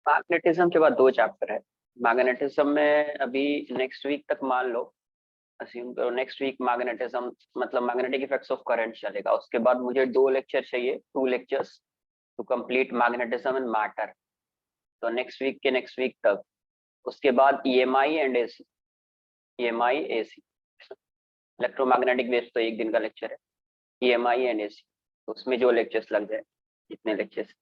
Magnetism के बाद 2 chapter है। मैग्नेटिज्म में अभी नेक्स्ट वीक तक मान लो, अज्यूम करो नेक्स्ट वीक मैग्नेटिज्म मतलब मैग्नेटिक इफेक्ट्स ऑफ करंट चलेगा। उसके बाद मुझे 2 लेक्चर चाहिए, 2 lectures to complete magnetism and matter. तो नेक्स्ट वीक तक। उसके बाद EMI and AC, EMI AC electromagnetic waves तो 1 दिन का लेक्चर है। ईएमआई एंड एसी, तो उसमें जो लेक्चर्स लग जाए, जितने lectures.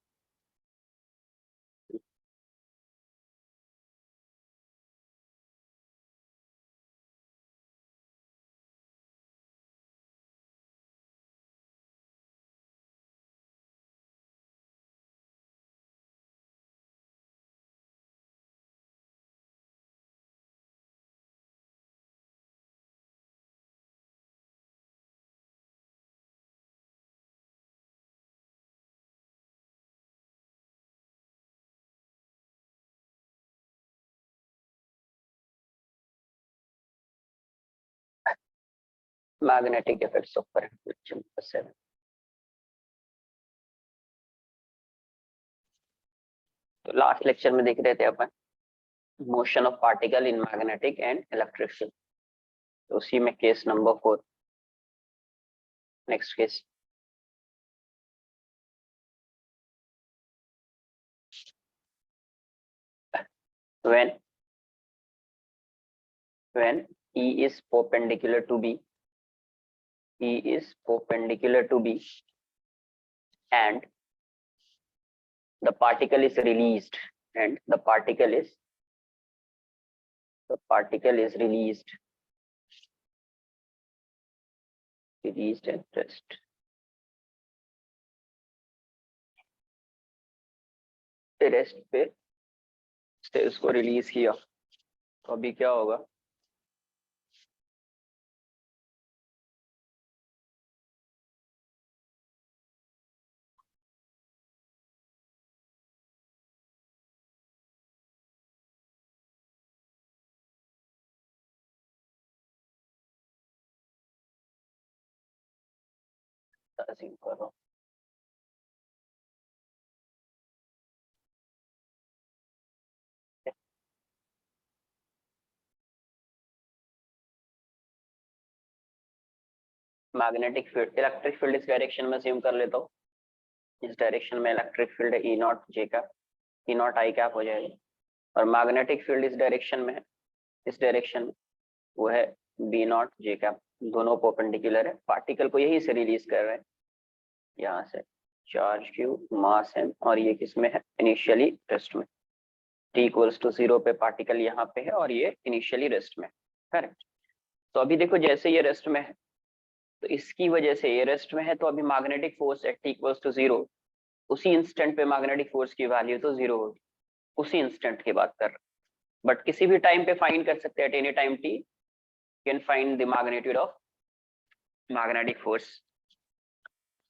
Magnetic effects of current lecture number 7। तो लास्ट लेक्चर में देख रहे थे अपन motion of particle in magnetic and electric field. तो उसी में case number 4, next case. when E is perpendicular to B, E is perpendicular to B and the particle is released, and the particle is released at rest. Rest पे से उसको release किया, तो अभी क्या होगा? अज्यूम कर रहा हूँ मैग्नेटिक फील्ड, इलेक्ट्रिक फील्ड इस डायरेक्शन में अज्यूम कर लेता हूँ। इस डायरेक्शन में इलेक्ट्रिक फील्ड है ई naught J cap, E naught I cap हो जाएगा। और मैग्नेटिक फील्ड इस डायरेक्शन में है, इस डायरेक्शन में वो है बी नॉट जे कैप। दोनों परपेंडिकुलर है, पार्टिकल को यही से रिलीज कर रहे हैं, यहाँ से चार्ज क्यू मास एम, और ये किस में है? इनिशियली रेस्ट में। t इक्वल्स टू 0 पे पार्टिकल यहाँ पे है और ये इनिशियली रेस्ट में, करेक्ट। तो अभी देखो जैसे ये रेस्ट में है, तो इसकी वजह से ये रेस्ट में है, तो अभी magnetic force at t equals to 0, उसी इंस्टेंट पे मैग्नेटिक फोर्स की वैल्यू तो 0 होगी, उसी इंस्टेंट की बात कर। बट किसी भी टाइम पे फाइंड कर सकते हैं, at any time t can find the magnitude of magnetic force.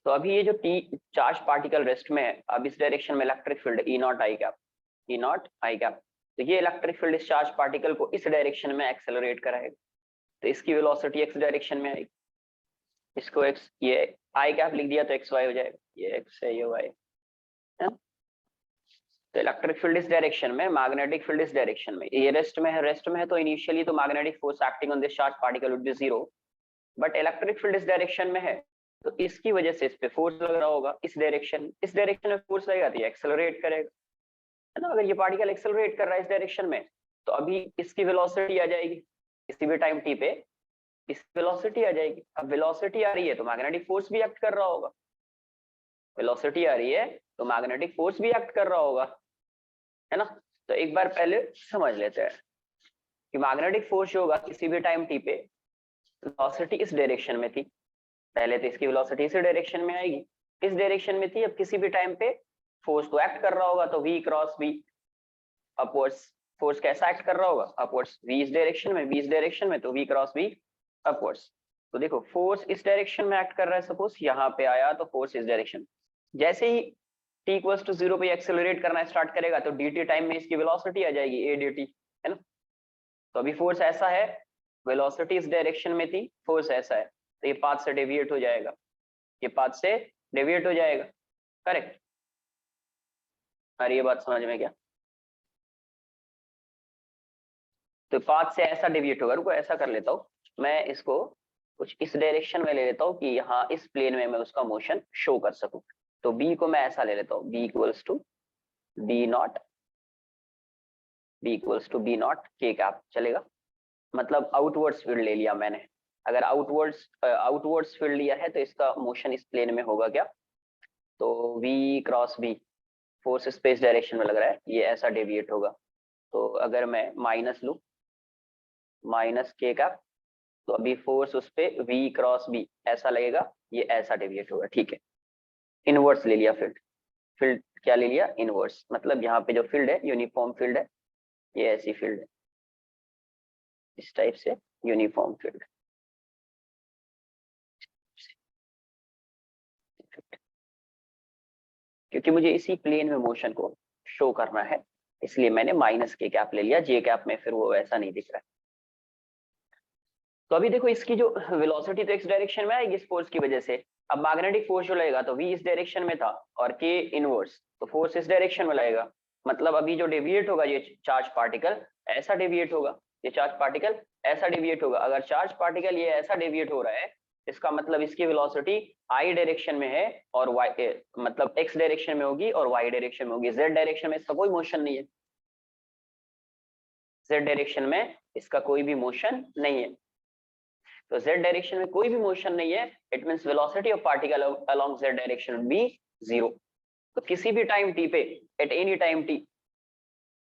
तो अभी ये जो टी चार्ज पार्टिकल रेस्ट में है, अब इस डायरेक्शन में electric field E naught I cap, E naught I cap. तो ये इलेक्ट्रिक फील्ड इस चार्ज पार्टिकल को इस डायरेक्शन में एक्सेलरेट कराएगा, तो इसकी वेलोसिटी एक्स डायरेक्शन में आएगी। इसको एक्स, ये आई कैप लिख दिया तो एक्स वाई हो जाएगा, ये एक्स है ये वाई है। तो इलेक्ट्रिक फील्ड इस डायरेक्शन में, मैग्नेटिक फील्ड इस डायरेक्शन में, ये रेस्ट में है, रेस्ट में है तो इनिशियली तो magnetic force acting on this charge particle would be 0, but electric field इस डायरेक्शन में है, तो इसकी वजह से इस पे फोर्स लग रहा होगा। इस डायरेक्शन में फोर्स लगेगा तो ये एक्सेलरेट करेगा, है ना। अगर ये पार्टिकल एक्सेलरेट कर रहा है इस डायरेक्शन में, तो अभी इसकी वेलोसिटी आ जाएगी, किसी भी टाइम टी पे इसकी वेलोसिटी आ जाएगी। अब वेलोसिटी आ रही है तो मैग्नेटिक फोर्स भी एक्ट कर रहा होगा, वेलोसिटी आ रही है तो मैग्नेटिक फोर्स भी एक्ट कर रहा होगा, है ना। तो एक बार पहले समझ लेते हैं कि मैग्नेटिक फोर्स जो होगा किसी भी टाइम टी पे, वेलोसिटी इस डायरेक्शन में थी, पहले तो इसकी वेलोसिटी इस डायरेक्शन में आएगी, इस डायरेक्शन में थी। अब किसी भी टाइम पे फोर्स तो एक्ट कर रहा होगा, तो v cross v upwards, force कैसा एक्ट कर रहा होगा? अपवर्ड्स। v इस डायरेक्शन में, v इस डायरेक्शन में, तो v क्रॉस v अपवर्ड्स। तो देखो फोर्स इस डायरेक्शन में एक्ट कर रहा है, सपोज यहाँ पे आया तो फोर्स इस डायरेक्शन, जैसे ही t इक्वल्स टू 0 पे एक्सेलरेट करना स्टार्ट करेगा तो dt टाइम में इसकी वेलोसिटी आ जाएगी a dt, है ना। तो अभी फोर्स ऐसा है, वेलोसिटी इस डायरेक्शन में थी, फोर्स ऐसा है, तो ये पाथ से डेविएट हो जाएगा, ये पाथ से डेविएट हो जाएगा, करेक्ट। और ये बात समझ में क्या? तो पाथ से ऐसा डेविएट होगा। रुको ऐसा कर लेता हूँ, मैं इसको कुछ इस डायरेक्शन में ले लेता हूँ कि यहाँ इस प्लेन में मैं उसका मोशन शो कर सकूं। तो बी को मैं ऐसा ले लेता हूँ, B equals to B not, B equals to B not K cap, चलेगा। मतलब आउटवर्ड्स फील्ड ले लिया मैंने। अगर आउटवर्ड्स फील्ड लिया है तो इसका मोशन इस प्लेन में होगा क्या, तो v cross B, force space direction में लग रहा है, ये ऐसा डेविएट होगा। तो अगर मैं माइनस लूं, माइनस के कैप, तो अभी फोर्स उस पे v क्रॉस बी ऐसा लगेगा, ये ऐसा डेविएट होगा, ठीक है। इनवर्स ले लिया फील्ड, फील्ड क्या ले लिया, इनवर्स। मतलब यहाँ पे जो फील्ड है यूनिफॉर्म फील्ड है, ये ऐसी फील्ड है, इस टाइप से यूनिफॉर्म फील्ड। क्योंकि मुझे इसी प्लेन में मोशन को शो करना है, इसलिए मैंने माइनस के कैप ले लिया, जे कैप में फिर वो वैसा नहीं दिख रहा है। तो अभी देखो इसकी जो वेलोसिटी तो एक्स डायरेक्शन में आएगी इस फोर्स की वजह से। अब मैग्नेटिक फोर्स जो लगेगा तो v इस डायरेक्शन में था और k इनवर्स, तो फोर्स इस डायरेक्शन में लगेगा। मतलब अभी जो डेविएट होगा ये चार्ज पार्टिकल ऐसा डेविएट होगा, ये चार्ज पार्टिकल ऐसा डेविएट होगा। अगर चार्ज पार्टिकल ये ऐसा डेविएट हो रहा है, इसका मतलब इसकी वेलोसिटी i डायरेक्शन में है और y मतलब x डायरेक्शन में होगी और y डायरेक्शन में होगी। z डायरेक्शन में इसका कोई मोशन नहीं है, z डायरेक्शन में इसका कोई भी मोशन नहीं है। तो z डायरेक्शन में कोई भी मोशन नहीं है, it means velocity of particle along z direction will be zero. तो किसी भी टाइम t पे, at any time t,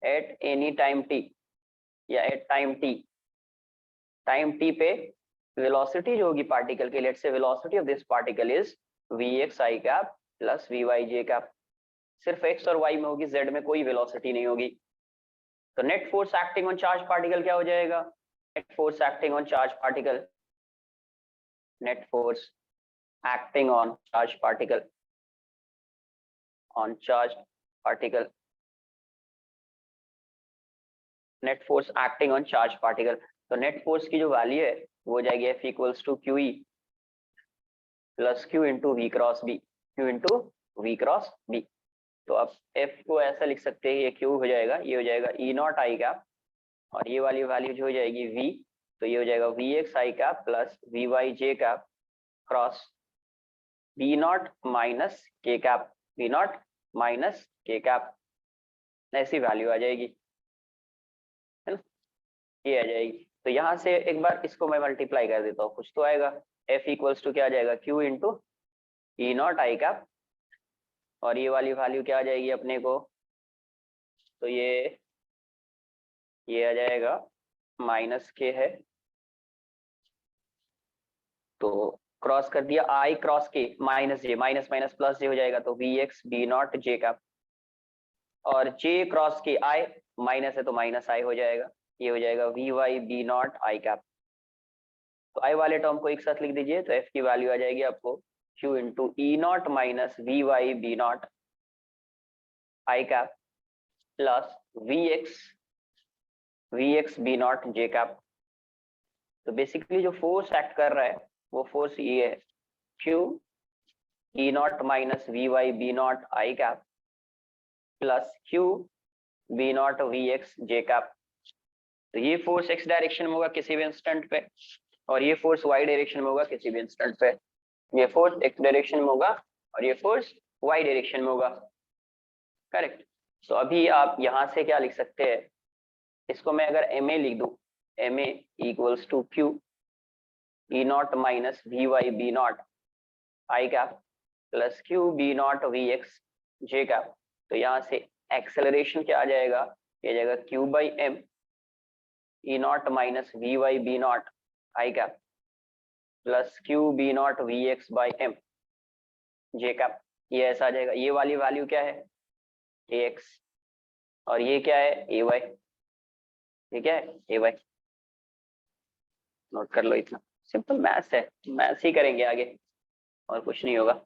at any time t या एट टाइम t पे वेलोसिटी जो होगी पार्टिकल की, let's say velocity of this particle is vx i cap plus vy j cap. सिर्फ x और y में होगी, z में कोई वेलोसिटी नहीं होगी। तो net force acting on charge particle क्या हो जाएगा, net force acting on charge particle, net force acting on charged particle, on charged particle, net force acting on charged particle। तो नेट फोर्स की जो वैल्यू है वो हो जाएगी F equals to Q E plus Q into V cross B, Q into V cross B. तो अब F को ऐसा लिख सकते हैं, ये Q हो जाएगा, ये हो जाएगा ई नॉट आई कैप, और ये वाली वैल्यू जो हो जाएगी V, तो ये हो जाएगा V X I cap plus V Y J cap cross B not minus K cap, B not minus K cap, ऐसी वैल्यू आ जाएगी, है ना, ये आ जाएगी। तो यहाँ से एक बार इसको मैं मल्टीप्लाई कर देता हूँ, कुछ तो आएगा। F इक्वल्स टू क्या आ जाएगा, Q into E naught I cap, और ये वाली वैल्यू क्या आ जाएगी अपने को, तो ये आ जाएगा माइनस के है, तो क्रॉस कर दिया, I cross K minus J, minus minus plus J हो जाएगा, तो V X B not J cap, और जे क्रॉस के आई माइनस है तो माइनस आई हो जाएगा, ये हो जाएगा V Y B not I cap. तो आई वाले टर्म को एक साथ लिख दीजिए, तो एफ की वैल्यू आ जाएगी आपको Q into E not minus V Y B not I cap plus V X B not J cap. तो बेसिकली जो फोर्स एक्ट कर रहा है वो फोर्स ये है, Q E not minus V Y B not I cap plus Q B not V X J cap. तो ये फोर्स एक्स डायरेक्शन में होगा किसी भी इंस्टेंट पे, और ये फोर्स वाई डायरेक्शन में होगा किसी भी इंस्टेंट पे। ये फोर्स एक्स डायरेक्शन में होगा और ये फोर्स वाई डायरेक्शन में होगा, करेक्ट। तो अभी आप यहाँ से क्या लिख सकते हैं, इसको मैं अगर एम ए लिख दूं, M A equals to Q E not minus V Y B not I cap plus Q B not V X J cap. तो यहाँ से एक्सेलरेशन क्या आ जाएगा, ये जाएगा Q by M E not minus V Y B not I cap plus Q B not V X by M J cap, ये ऐसा आ जाएगा। ये वाली वैल्यू क्या है, ए एक्स, और ये क्या है, ए वाई, ये क्या है, ए वाई। नोट कर लो, इतना सिंपल मैथ्स है, मैथ्स ही करेंगे आगे, और कुछ नहीं होगा।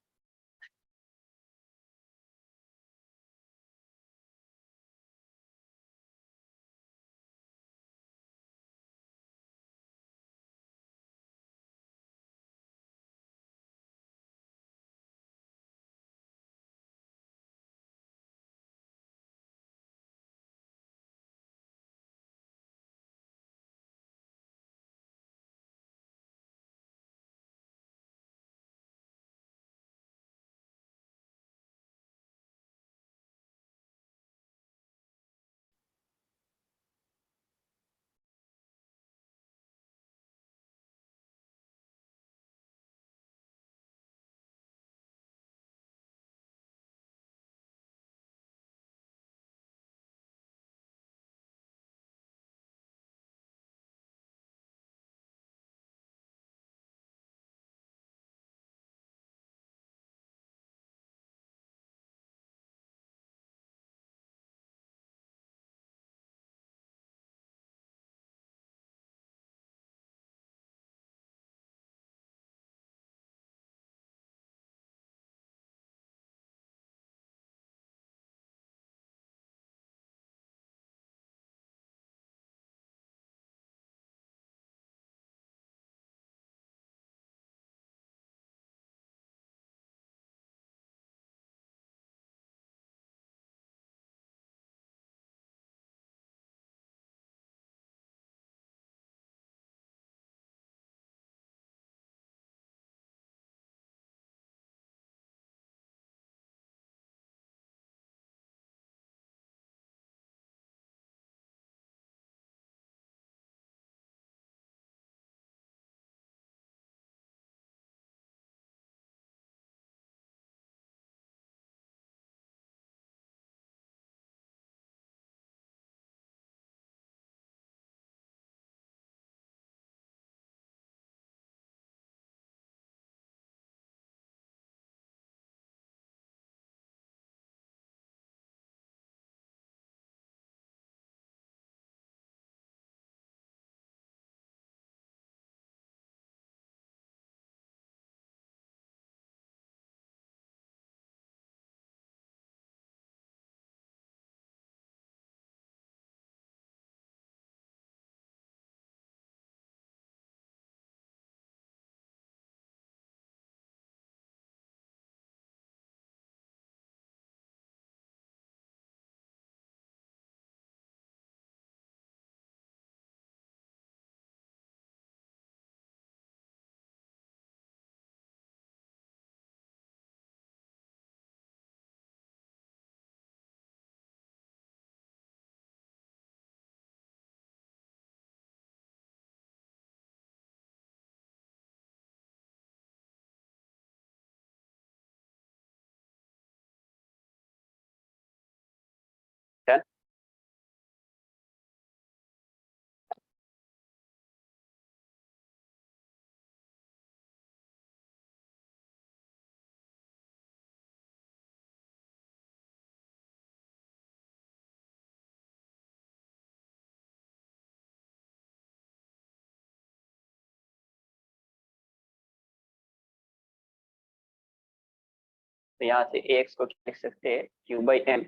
तो यहाँ से ax को क्या लिख सकते हैं, q/m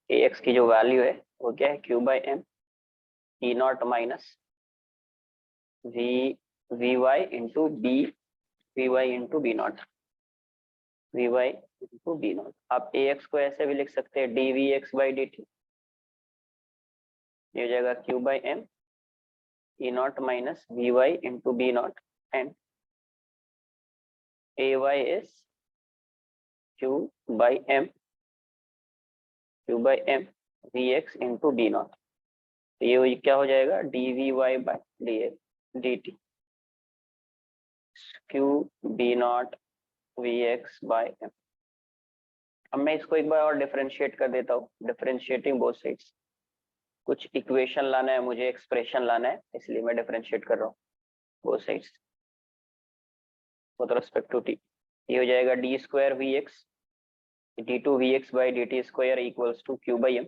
ax की जो वैल्यू है वो क्या है, q/m e not minus vy into b not, vy into B not. आप ax को ऐसे भी लिख सकते हैं dvx/dt, ये हो जाएगा q/m e not minus vy into B not and ay is q/m vx into B not. तो ये क्या हो जाएगा, dvy/dt q b not vx/m। अब मैं इसको एक बार और डिफरेंशिएट कर देता हूँ, डिफरेंशिएटिंग बोथ साइड्स। कुछ इक्वेशन लाना है मुझे, एक्सप्रेशन लाना है, इसलिए मैं डिफरेंशिएट कर रहा हूँ both sides with respect to t। ये हो जाएगा d² vx d2 vx/dt square equals to q/m।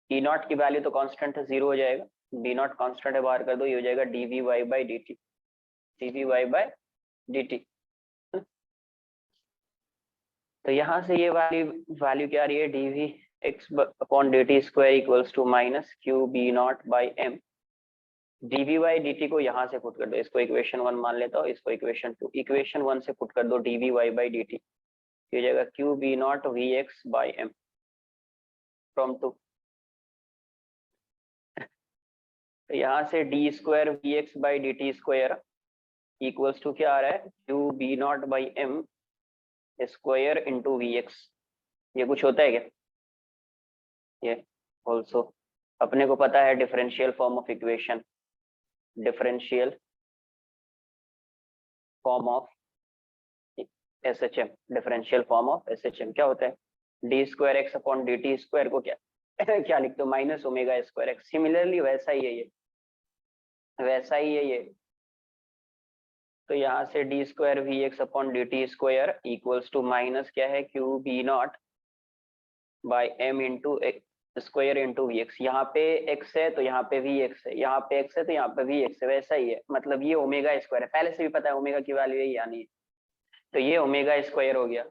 e not की वैल्यू तो कांस्टेंट है, 0 हो जाएगा, b नॉट कांस्टेंट है, बाहर कर दो, ये हो जाएगा dvy/dt। तो यहाँ से ये वैल्यू क्या आ रही है, dvx/dt square equals to minus q/b0/m। dvy/dt को यहाँ से पुट कर दो, इसको इक्वेशन 1 मान लेता हूँ, इसको इक्वेशन 2, इक्वेशन 1 से पुट कर दो dvy/dt, ये हो जाएगा q/b0 vx/m फ्रॉम 2। तो यहाँ से d² vx/dt square equals to क्या आ रहा है, q/b0/m स्क्वायर इंटू vx। ये कुछ होता है क्या, ये ऑल्सो अपने को पता है differential form of equation, differential form of SHM, differential form of SHM क्या होता है, d² x/dt स्क्वायर को क्या क्या लिखते हो, minus omega square x. Similarly वैसा ही है ये, वैसा ही है ये। तो यहाँ से d² vx/dt square equals to minus क्या है, q/b0/m into square into vx। यहाँ पे x है तो यहाँ पे vx है, यहाँ पे x है तो यहाँ पे vx है, वैसा ही है। मतलब ये ओमेगा स्क्वायर है, पहले से भी पता है ओमेगा की वैल्यू यही आनी है, तो ये ओमेगा स्क्वायर हो गया।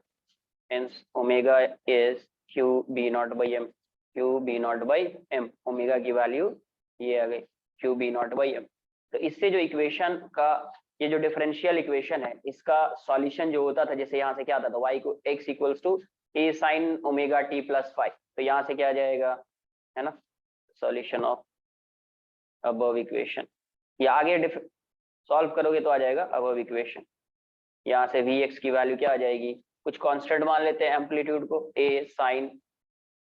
Hence omega is q/b0/m, q/b0/m, omega की वैल्यू ये आ गई q/b0/m। तो इससे जो इक्वेशन का, ये जो डिफरेंशियल इक्वेशन है, इसका सॉल्यूशन जो होता था, जैसे यहाँ से क्या आता था, y को x equals to a sin omega t plus 5, तो यहाँ से क्या आ जाएगा, है ना, सॉल्यूशन ऑफ अबव इक्वेशन। ये आगे सॉल्व करोगे तो आ जाएगा अबव इक्वेशन। यहाँ से vx की वैल्यू क्या आ जाएगी, कुछ कांस्टेंट मान लेते हैं एम्पलीट्यूड को, a sin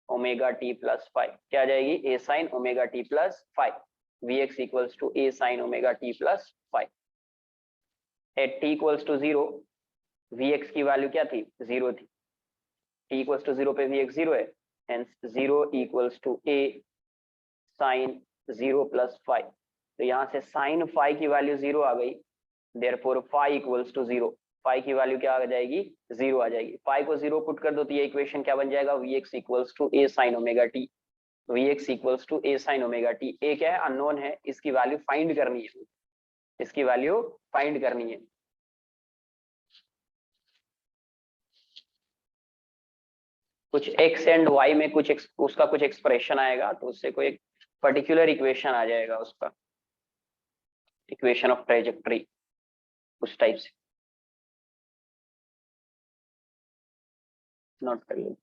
omega t plus 5, क्या आ जाएगी, a sin omega t plus 5, vx equals to a sin omega t plus 5। At t equals to 0 vx की वैल्यू क्या थी, 0 थी, t इक्वल्स टू 0 पे vx 0 है, hence 0 equals to a sin 0 plus 5। तो यहाँ से sin 5 की वैल्यू 0 आ गई, therefore phi equals to 0, phi की वैल्यू क्या आ जाएगी, 0 आ जाएगी। phi को 0 पुट कर दो तो ये इक्वेशन क्या बन जाएगा, vx equals to a sin omega t, vx equals to a sin omega t। a क्या है, अननोन है, इसकी वैल्यू फाइंड करनी है, इसकी वैल्यू फाइंड करनी है। कुछ x एंड y में कुछ उसका कुछ एक्सप्रेशन आएगा, तो उससे कोई एक पर्टिकुलर इक्वेशन आ जाएगा, उसका इक्वेशन ऑफ ट्रेजेक्टरी उस टाइप से नोट कर लो।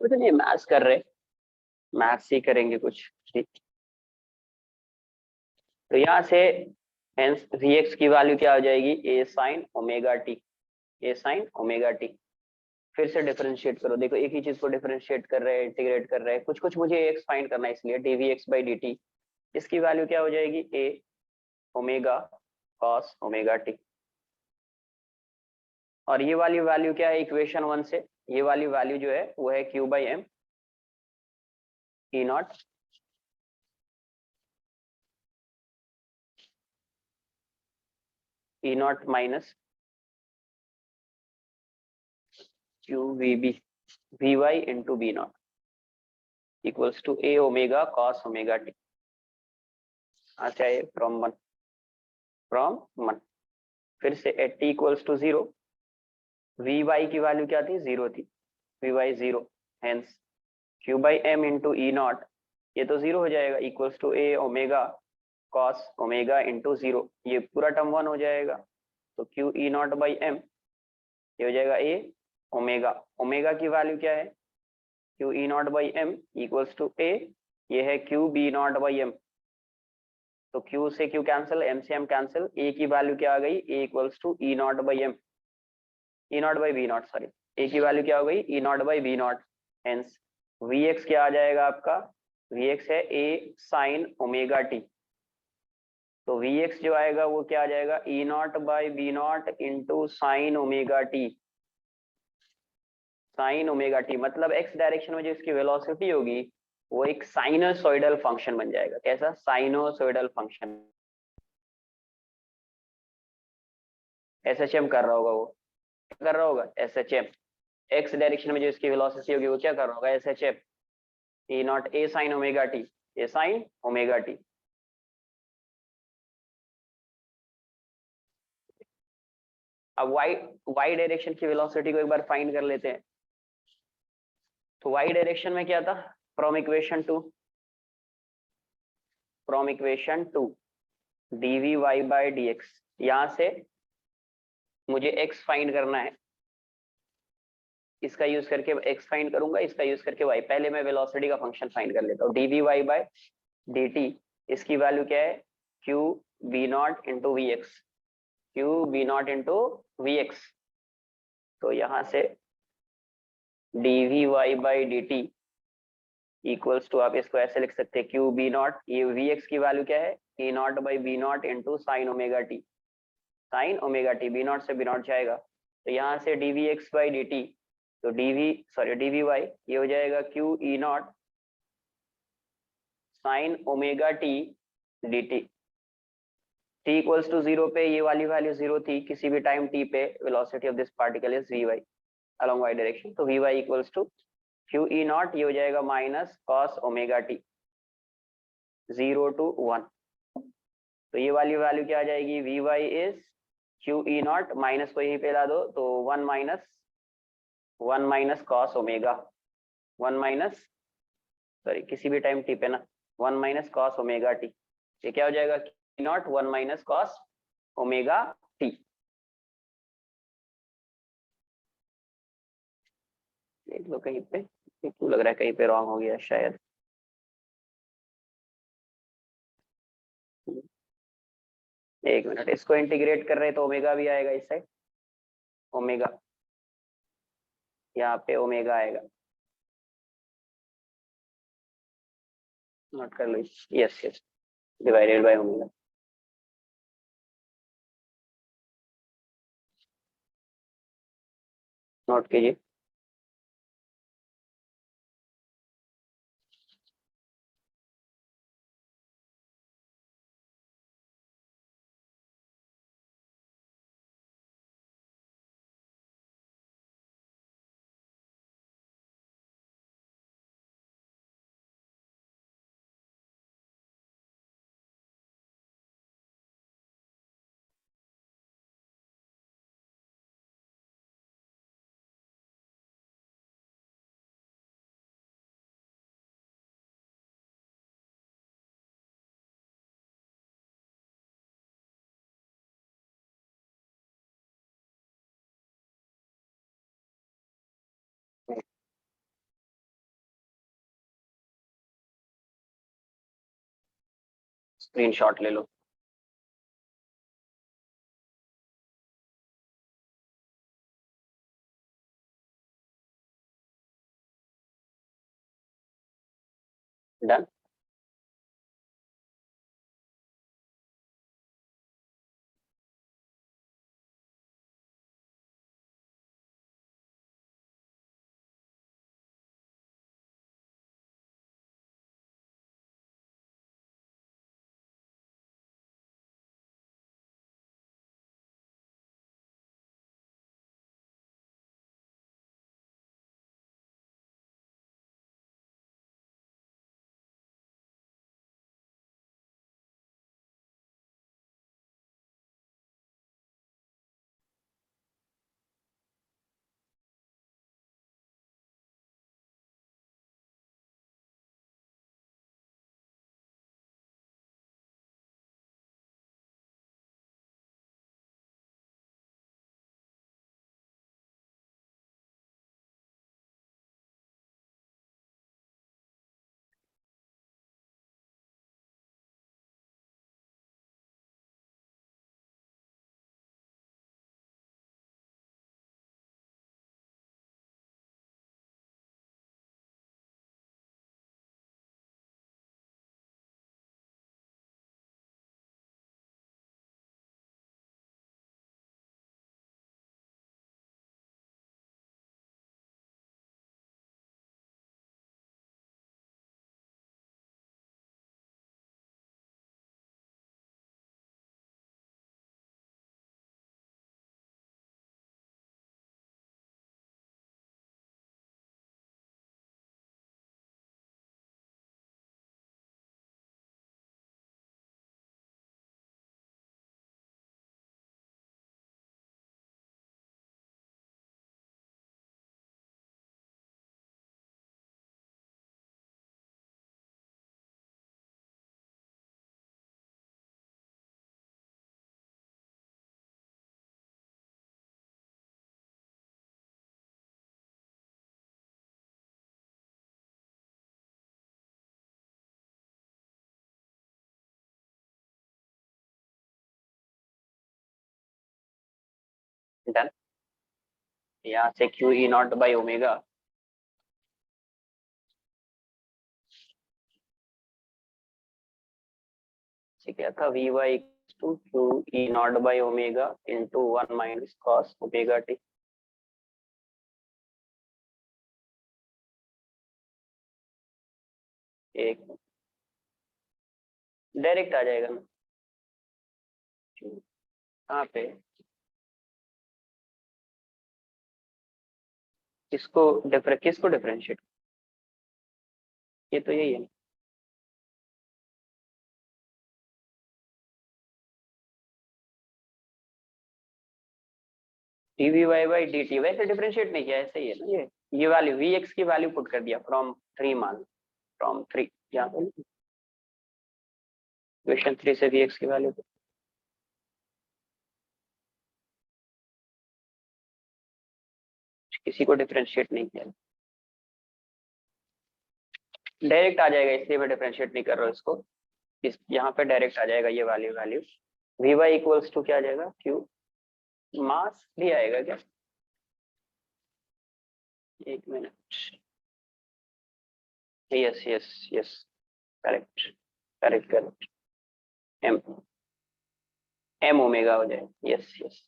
कुछ नहीं, मैथ्स कर रहे, मैथ्स ही करेंगे कुछ। ठीक, तो यहाँ से हेंस वी एक्स की वैल्यू क्या हो जाएगी, ए sine omega T, A sine omega T. फिर से डिफरेंशिएट करो, देखो एक ही चीज को डिफरेंशिएट कर रहे हैं, इंटीग्रेट कर रहे हैं, कुछ कुछ मुझे एक्स फाइंड करना है, इसलिए D V X by D T, इसकी वैल्यू क्या हो जाएगी, A omega cos omega T. और ये वाली वैल्यू क्या है इक्वेशन 1 से, ये वाली वैल्यू जो है वो है Q by M E not E not minus Q V B V Y into B not equals to A omega cos omega T. अच्छा ये फ्रॉम वन फिर से at T equals to zero, V Y की value क्या थी, zero थी, V Y zero, hence Q by M into E not, ये तो जीरो हो जाएगा, equals to A omega cos omega into zero, ये पूरा टर्म वन हो जाएगा, तो Q E not by M, ये हो जाएगा ए ओमेगा, ओमेगा की वैल्यू क्या है, Q E not by M equals to A, ये है Q B not by M, तो क्यू से क्यू कैंसिल, एम से एम कैंसिल, ए की वैल्यू क्या आ गई, A equals to E not by M, E not by B naught, sorry, A की वैल्यू क्या हो गई, ई not by B naught, hence V x क्या आ जाएगा आपका, वी एक्स है ए साइन ओमेगा टी, तो वी एक्स जो आएगा वो क्या आ जाएगा, ई not by B not into sine omega T, sine omega T, मतलब एक्स डायरेक्शन में जो इसकी वेलोसिटी होगी वो एक साइनोसॉइडल फंक्शन बन जाएगा, कैसा, sinusoidal function, S H M कर रहा होगा वो, क्या कर रहा होगा, S H M, X direction में जो इसकी वेलोसिटी होगी वो क्या कर रहा होगा, S H M, E not A sine omega T, A sine omega T. अब वाई वाई डायरेक्शन की वेलोसिटी को एक बार फाइंड कर लेते हैं, तो वाई डायरेक्शन में क्या था, from equation two, from equation two D we Y by D X, यहाँ से मुझे एक्स फाइंड करना है, इसका यूज करके एक्स फाइंड करूंगा, इसका यूज करके वाई, पहले मैं वेलोसिटी का फंक्शन फाइंड कर लेता हूँ, D we Y by D T, इसकी वैल्यू क्या है, Q B not into we x, Q B not into we X, तो यहाँ से D we Y by D T equals to, आप इसको ऐसे लिख सकते हैं, क्यू बी नॉट, ये वी एक्स की वैल्यू क्या है, A naught by B not into sine omega T, sine omega T, B naught से बी नॉट जाएगा, तो यहाँ से D V X by D T, तो D V sorry D we Y, ये हो जाएगा Q E naught sine omega T D T, T equals to zero पे ये वाली वैल्यू जीरो थी, किसी भी टाइम टी पे velocity of this particle is V Y along Y direction, तो V Y equals to Q E not, ये हो जाएगा minus cos omega T, 0 to 1, तो ये वाली वैल्यू क्या आ जाएगी, V Y is Q E not, minus को यहीं पे ला दो, तो one minus cos omega, one minus sorry किसी भी टाइम टी पे ना, one minus cos omega T, ये क्या हो जाएगा, Q not one minus cos omega T. देख लो कहीं पे, क्यों लग रहा है कहीं पे रॉन्ग हो गया शायद, एक मिनट, इसको इंटीग्रेट कर रहे हैं तो ओमेगा भी आएगा इस साइड, ओमेगा, यहाँ पे ओमेगा आएगा, नोट कर लो, yes yes, divided by omega. Note कीजिए। स्क्रीनशॉट ले लो। डन। डन। यहाँ से Q E not by omega से क्या था, V Y to Q E not by omega into 1 minus cos omega T. एक डायरेक्ट आ जाएगा ना, कहाँ पे, किसको डिफरेंशिएट, ये तो यही है। D V Y by D T, वैसे डिफरेंशिएट नहीं किया, ऐसे ही है ना, ये वैल्यू वी एक्स की वैल्यू पुट कर दिया फ्रॉम 3 मान, फ्रॉम 3 यहाँ पे क्वेश्चन 3 से वी एक्स की वैल्यू, किसी को डिफरेंशिएट नहीं किया, डायरेक्ट आ जाएगा, इसलिए मैं डिफरेंशिएट नहीं कर रहा हूँ इसको। इस यहाँ पे डायरेक्ट आ जाएगा ये value V Y equals to क्या आ जाएगा, क्यू मास भी आएगा क्या, एक minute, yes yes yes, correct correct correct, M M omega हो जाए, यस यस,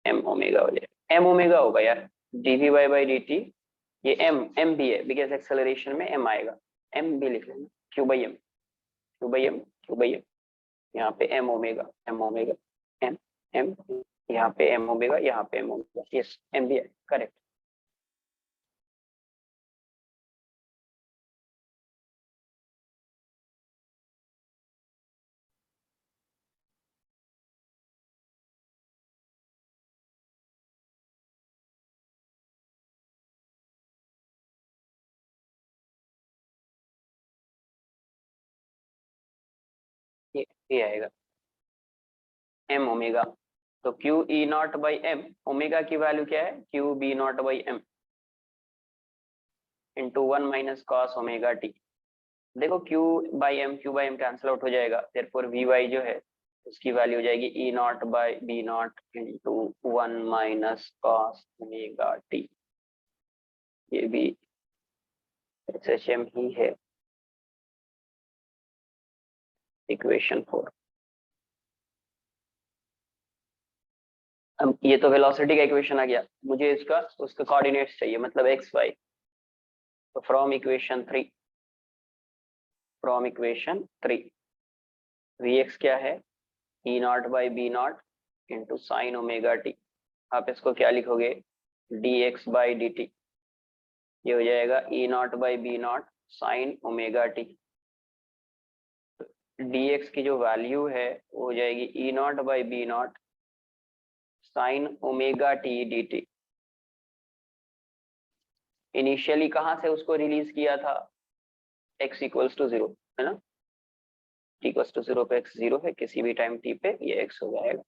एम ओमेगा हो जाए, एम ओमेगा होगा यार, D V Y by D T, ये एम भी है बिकॉज एक्सेलरेशन में एम आएगा, एम भी लिख लेना, Q by M, Q by M, Q by M, यहाँ पे एम ओमेगा, एम एम, यहाँ पे एम ओमेगा, यहाँ पे एम ओमेगा, यस एम भी है, करेक्ट। ये आएगा एम ओमेगा, तो Q E not by M, omega की वैल्यू क्या है, Q B not by M into 1 minus cos omega T, देखो Q by M cancel out हो जाएगा, देयरफॉर वी वाई जो है उसकी वैल्यू हो जाएगी ई not by B not into 1 minus cos omega T. ये भी एसएचएम ही है, इक्वेशन 4। अब ये तो वेलोसिटी का इक्वेशन आ गया, मुझे इसका उसका कोऑर्डिनेट्स चाहिए, मतलब एक्स वाई। तो फ्रॉम इक्वेशन 3 वी एक्स क्या है, ई not by B not into sine omega t. आप इसको क्या लिखोगे, d x by D T. ये हो जाएगा ई not by B naught sine omega T. D x की जो वैल्यू है वो हो जाएगी ई not by B naught sine omega T D t. Initially कहाँ से उसको रिलीज किया था, x इक्वल्स टू 0, है ना। t इक्वल्स टू 0 पे x 0 है, किसी भी टाइम t पे ये x हो जाएगा।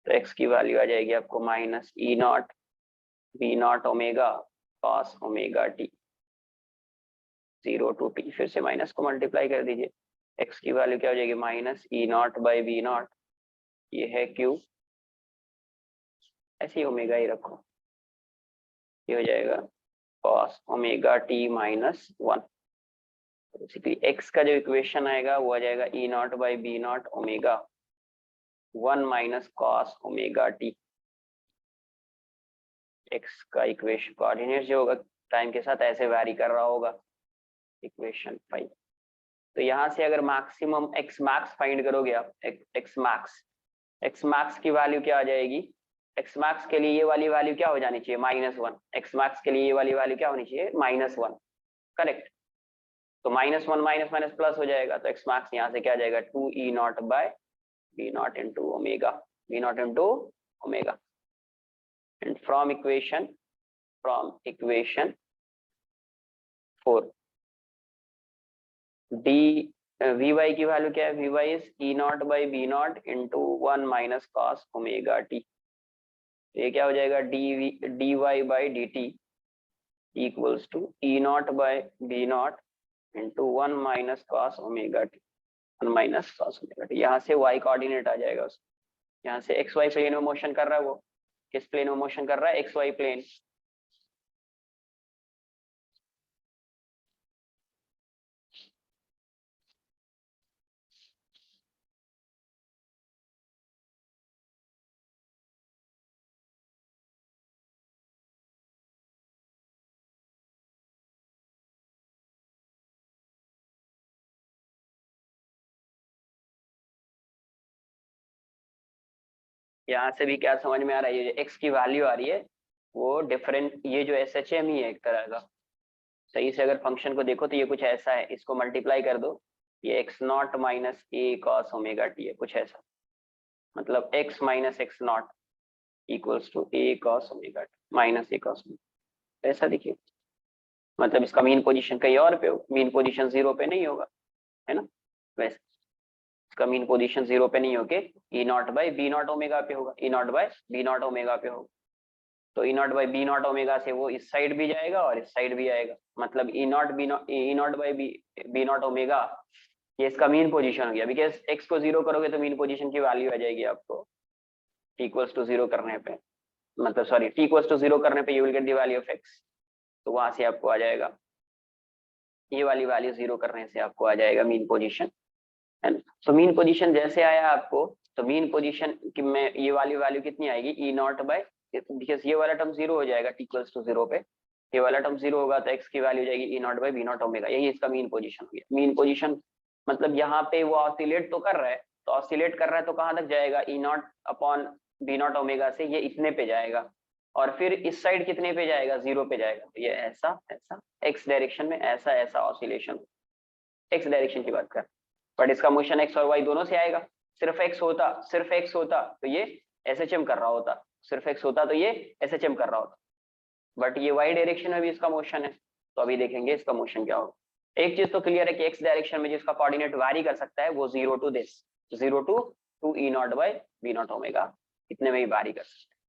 तो x की वैल्यू आ जाएगी आपको minus E not B not omega cos omega T 0 to t। फिर से माइनस को मल्टीप्लाई कर दीजिए, x की वैल्यू क्या हो जाएगी minus E not by B not, ये है q, ऐसे ही ओमेगा ही रखो, ये हो जाएगा cos omega T minus 1। Basically x का जो इक्वेशन आएगा वो आ जाएगा ई not by B not omega 1 minus cos omega t. x का इक्वेशन कोऑर्डिनेट जो होगा टाइम के साथ ऐसे वैरी कर रहा होगा, इक्वेशन 5। तो यहाँ से अगर मैक्सिमम x मैक्स फाइंड करोगे आप, x मैक्स की वैल्यू क्या आ जाएगी, x मैक्स के लिए ये वाली वैल्यू क्या हो जानी चाहिए -1, x मैक्स के लिए ये वाली वैल्यू क्या होनी चाहिए -1, करेक्ट। तो -1 माइनस माइनस प्लस हो जाएगा, तो x मैक्स यहाँ से क्या आ जाएगा 2 ई not by B not into omega, b not into omega. And from equation 4 d we Y की वैल्यू क्या है, v Y is e not by B not into 1 minus cos omega T. ये क्या हो जाएगा d y by D T equals to E not by B not into 1 minus cos omega t, 1 minus cos omega t. यहाँ से y coordinate आ जाएगा उसको, यहाँ से एक्स वाई प्लेन में मोशन कर रहा है, वो किस प्लेन में मोशन कर रहा है, एक्स वाई प्लेन। यहाँ से भी क्या समझ में आ रहा है, ये जो एक्स की वैल्यू आ रही है वो डिफरेंट, ये जो एस एच एम ही है एक तरह का। सही से अगर फंक्शन को देखो तो ये कुछ ऐसा है, इसको मल्टीप्लाई कर दो, ये X not minus A cos omega T है, कुछ ऐसा। मतलब X minus X not equals to A cos omega T minus A cos, ऐसा देखिए। मतलब इसका मीन पोजीशन कहीं और पे हो, मीन पोजीशन 0 पे नहीं होगा, है ना। वैसे इसका मीन पोजीशन 0 पे नहीं होके e not by B not omega पे होगा, e not by B not omega पे होगा। तो e not by B not omega से वो इस साइड भी जाएगा और इस साइड भी आएगा, मतलब e not by B not omega, ये इसका मीन पोजीशन हो गया। बिकॉज एक्स को 0 करोगे तो मीन पोजीशन की वैल्यू आ जाएगी आपको t इक्वल्स टू 0 करने पे, मतलब सॉरी t इक्वल्स टू 0 करने पे you will get the value of x। तो वहां से आपको आ जाएगा ये वाली वैल्यू 0 करने से आपको आ जाएगा मीन पोजीशन, है ना। तो मीन पोजीशन जैसे आया आपको, तो मीन पोजीशन की में ये वाली वैल्यू कितनी आएगी ई नॉट बाय, बिकॉज ये वाला टर्म 0 हो जाएगा t इक्वल्स टू 0 पे, ये वाला टर्म 0 होगा तो x की वैल्यू जाएगी ई not by B not omega. यही इसका मीन पोजीशन हो गया। मीन पोजीशन मतलब यहाँ पे वो ऑसिलेट तो कर रहा है, तो ऑसिलेट कर रहा है तो कहाँ तक जाएगा, ई naught upon b not omega से ये इतने पे जाएगा, और फिर इस साइड कितने पे जाएगा 0 पे जाएगा। तो ये ऐसा ऐसा एक्स डायरेक्शन में ऐसा ऐसा ऑसिलेशन, एक्स डायरेक्शन की बात कर, बट इसका मोशन एक्स और वाई दोनों से आएगा। सिर्फ एक्स होता तो ये एसएचएम कर रहा होता, सिर्फ एक्स होता तो ये एसएचएम कर रहा होता, बट ये वाई डायरेक्शन में भी इसका मोशन है। तो अभी देखेंगे इसका मोशन क्या होगा। एक चीज तो क्लियर है कि एक्स डायरेक्शन में जिसका कोऑर्डिनेट वैरी कर सकता है वो 0 to this, 0 to 2 E not by B not omega, इतने में ही वैरी कर सकता है।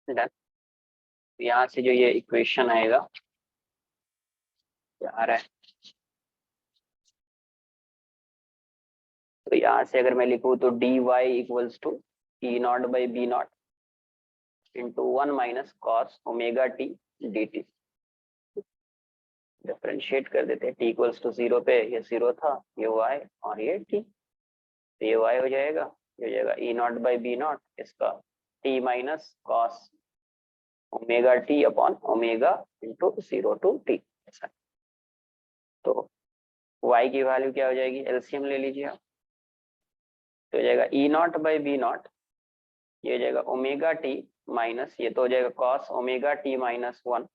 डन। यहाँ से जो ये इक्वेशन आएगा क्या आ रहा है, तो यहाँ से अगर मैं लिखूँ तो dy equals to E not by B not into 1 minus cos omega T D t. Differentiate कर देते हैं, t इक्वल्स टू 0 पे ये 0 था, ये y और ये t, तो ये y हो जाएगा, ये हो जाएगा ई नॉट बाई बी नॉट, इसका t minus cos omega t upon omega into 0 to t ऐसा। तो y की वैल्यू क्या हो जाएगी, एलसीएम ले लीजिए आप, तो हो जाएगा ई नॉट बाई बी नॉट, ये हो जाएगा ओमेगा टी माइनस, ये तो हो जाएगा cos omega T minus 1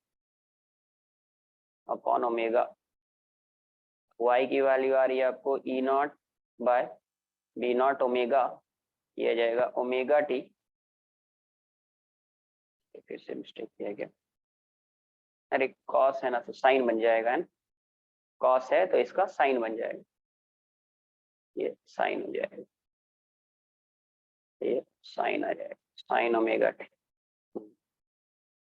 upon omega, y की वैल्यू आ रही है आपको e not by B not omega, ये आ जाएगा ओमेगा टी, फिर से मिस्टेक किया गया, अरे कॉस है ना तो साइन बन जाएगा, है कॉस है तो इसका साइन बन जाएगा, ये साइन हो जाएगा, ये साइन आ जाएगा, sign omega T,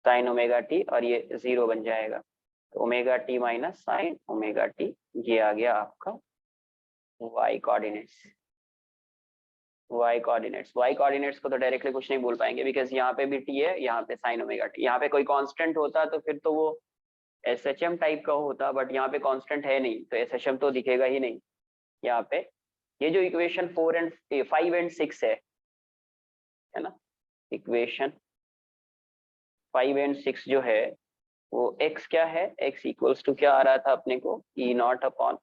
sine omega T और ये 0 बन जाएगा, तो omega T minus sine omega T, ये आ गया आपका y कोऑर्डिनेट्स। y कोऑर्डिनेट्स को तो डायरेक्टली कुछ नहीं बोल पाएंगे, बिकॉज यहाँ पे भी t है, यहाँ पे साइन ओमेगा टी, यहाँ पे कोई कांस्टेंट होता तो फिर तो वो SHM टाइप का होता, बट यहाँ पे कांस्टेंट है नहीं तो SHM तो दिखेगा ही नहीं यहाँ पे। ये जो इक्वेशन 5 एंड 6 है ना, इक्वेशन 5 एंड 6 जो है वो x क्या है, x इक्वल्स टू क्या आ रहा था अपने को, e naught upon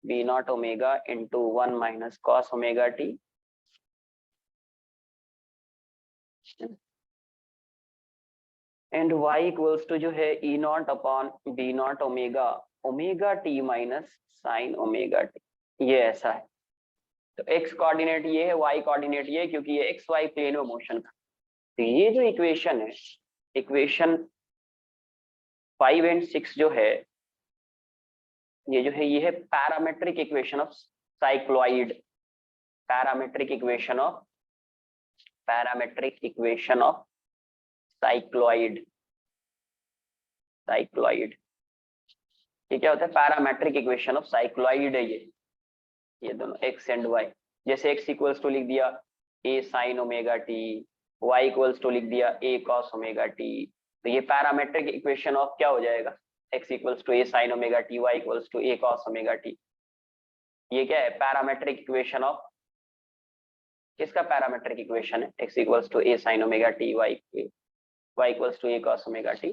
b not omega into 1 minus cos omega t, and y equals to जो है ई naught upon b not omega omega T minus sine omega T, ये ऐसा है। तो x कोऑर्डिनेट ये है, y कोऑर्डिनेट ये है, क्योंकि ये एक्स वाई प्लेन में मोशन का। तो ये जो इक्वेशन है, इक्वेशन 5 एंड 6 जो है, ये जो है ये है parametric equation of cycloid, parametric equation of cycloid, cycloid, ये क्या होता है, पैरामेट्रिक इक्वेशन ऑफ साइक्लॉइड है ये दोनों x एंड y। जैसे x इक्वल्स टू लिख दिया a sine omega t, y equals to लिख दिया a कॉस ओमेगा टी, तो ये पैरामेट्रिक इक्वेशन ऑफ क्या हो जाएगा, x equals to a sine omega t, y equals to a cos omega T. ये क्या है, पैरामेट्रिक इक्वेशन ऑफ किसका, पैरामेट्रिक इक्वेशन है, x equals to a sine omega t, y equals to a cos omega t.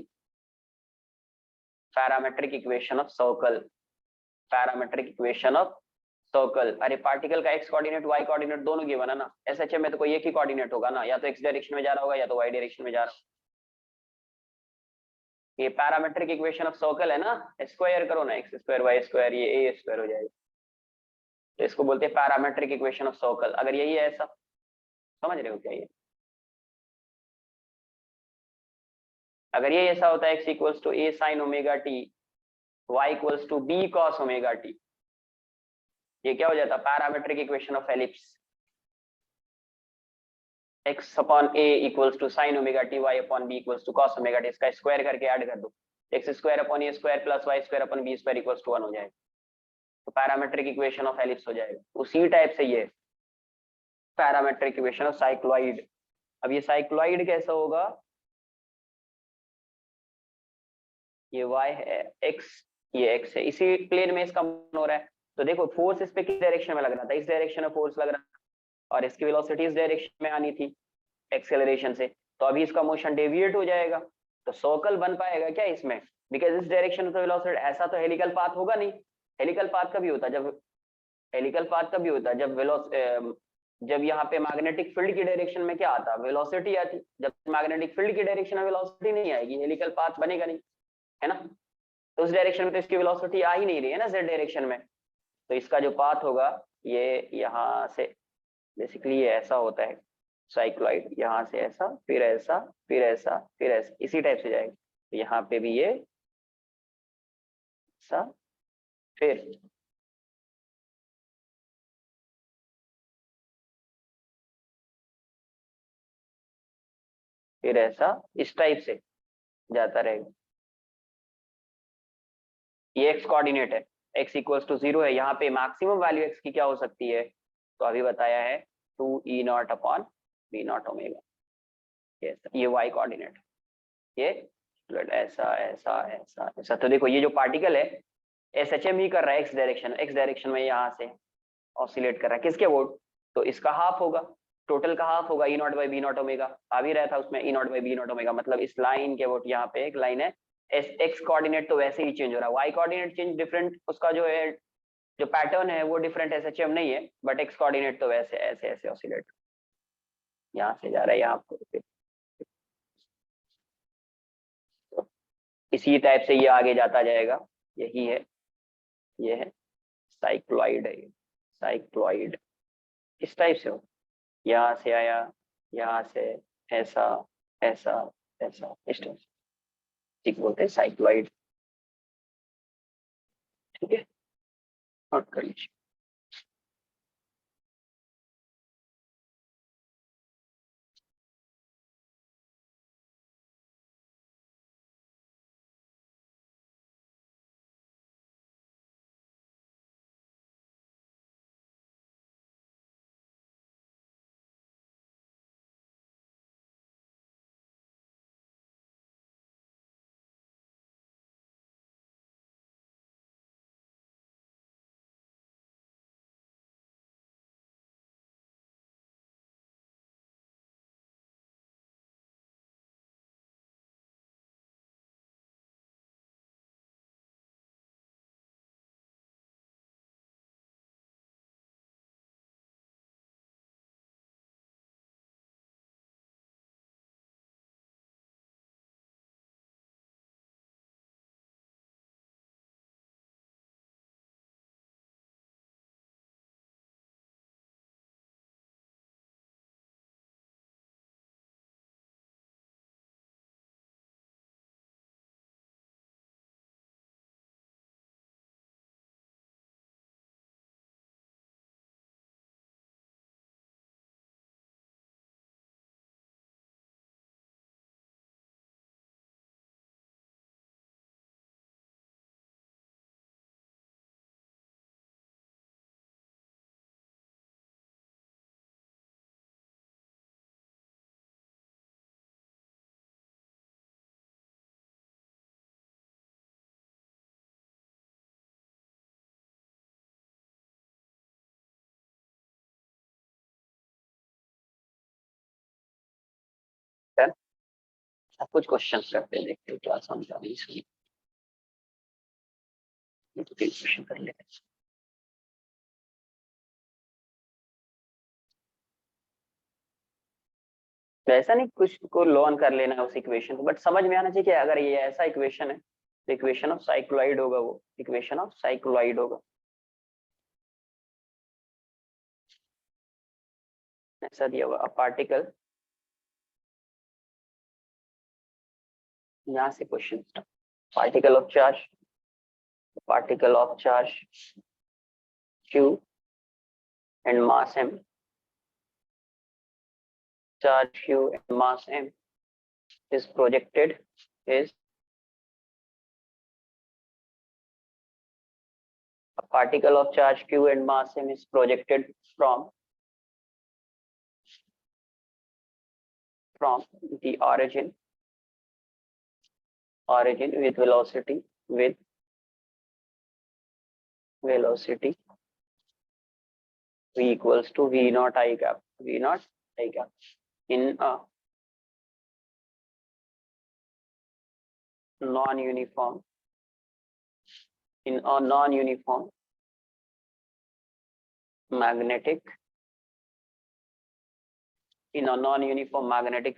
Parametric equation of circle, parametric equation of circle, अरे particle का x coordinate y coordinate दोनों given है ना, SHM में तो कोई एक ही कोऑर्डिनेट होगा ना, या तो x डायरेक्शन में जा रहा होगा या तो y डायरेक्शन में जा रहा होगा। ये पैरामेट्रिक इक्वेशन ऑफ सर्कल है ना, स्क्वायर करो ना, x स्क्वायर y स्क्वायर, ये a स्क्वायर हो जाएगा, तो इसको बोलते हैं पैरामेट्रिक इक्वेशन ऑफ सर्कल। अगर यही है ऐसा, समझ रहे हो क्या ये, अगर ये ऐसा होता है x equals to a sine omega t, y equals to b cos omega T, ये क्या हो जाता, parametric equation of ellipse, x upon a equals to sine omega t, y upon b equals to cos omega t, इसका square करके add कर दो, x square upon a square plus y square upon b square equals to 1 हो जाएगा, तो parametric equation of ellipse हो जाएगा। उसी टाइप से ये पैरामेट्रिक इक्वेशन ऑफ साइक्लॉइड। अब ये साइक्लॉइड कैसा होगा, ये y है, x ये x है, इसी प्लेन में इसका मूवमेंट हो रहा है, तो देखो फोर्स इस पे किस डायरेक्शन में लग रहा था, इस डायरेक्शन में फोर्स लग रहा था, और इसकी वेलोसिटी इस डायरेक्शन में आनी थी एक्सेलरेशन से, तो अभी इसका मोशन डेविएट हो जाएगा, तो सर्कल बन पाएगा क्या इसमें, बिकॉज इस डायरेक्शन में तो वेलोसिटी, ऐसा तो हेलिकल पाथ होगा नहीं, हेलिकल पाथ कभी होता जब, हेलिकल पाथ कभी होता जब जब यहाँ पे मैग्नेटिक फील्ड की डायरेक्शन में क्या आता, वेलोसिटी आती, जब मैग्नेटिक फील्ड की डायरेक्शन में वेलोसिटी नहीं आएगी, हेलिकल पाथ बनेगा नहीं, है ना, तो उस डायरेक्शन में तो इसकी वेलोसिटी आ ही नहीं रही है ना, जेड डायरेक्शन में, तो इसका जो पाथ होगा ये यहाँ से, बेसिकली ये ऐसा होता है साइक्लॉइड, यहाँ से ऐसा फिर ऐसा फिर ऐसा फिर ऐसा, इसी टाइप से जाएगा, तो यहाँ पे भी ये ऐसा फिर ऐसा इस टाइप से जाता रहेगा। ये एक्स कोऑर्डिनेट है, x इक्वल्स टू 0 है, यहाँ पे मैक्सिमम वैल्यू x की क्या हो सकती है, तो अभी बताया है 2E0 अपॉन V0 ओमेगा। ये y कोऑर्डिनेट, ये ऐसा ऐसा ऐसा ऐसा। तो देखो ये जो पार्टिकल है SHM ही कर रहा है एक्स डायरेक्शन में, यहाँ से ऑसिलेट कर रहा है किसके वोट, तो इसका हाफ होगा, टोटल का हाफ होगा E0 बाई V0 ओमेगा। आ भी रहा था उसमें E0 बाई V0 ओमेगा, मतलब इस लाइन के वोट, यहाँ पे एक लाइन है, एक्स कोऑर्डिनेट तो वैसे ही चेंज हो रहा है, वाई कोऑर्डिनेट चेंज डिफरेंट, उसका जो है जो पैटर्न है वो डिफरेंट SHM नहीं है, बट एक्स कोऑर्डिनेट तो वैसे ऐसे ऐसे ऑसिलेट, यहाँ से जा रहा है यहाँ पे। तो इसी टाइप से ये आगे जाता जाएगा, यही है, ये है साइक्लॉइड है, ये साइक्लॉइड इस टाइप से हो, यहाँ से आया, यहाँ से ऐसा ऐसा ऐसा, इस टाइप से, ठीक बोलते हैं साइक्लॉइड। ठीक है, नोट कर लीजिए। अब कुछ क्वेश्चन करते हैं, देखते हैं क्या समझ आ रही है, क्वेश्चन कर लेते हैं। तो ऐसा नहीं कुछ को लॉन कर लेना है उस इक्वेशन को, बट समझ में आना चाहिए कि अगर ये ऐसा इक्वेशन है तो इक्वेशन ऑफ साइक्लॉइड होगा, वो इक्वेशन ऑफ साइक्लॉइड होगा, ऐसा दिया हुआ। पार्टिकल, यहाँ से question, particle of charge q and mass m, charge q and mass m is projected, is a particle of charge q and mass m is projected from the origin with velocity v equals to v naught I cap in a non-uniform magnetic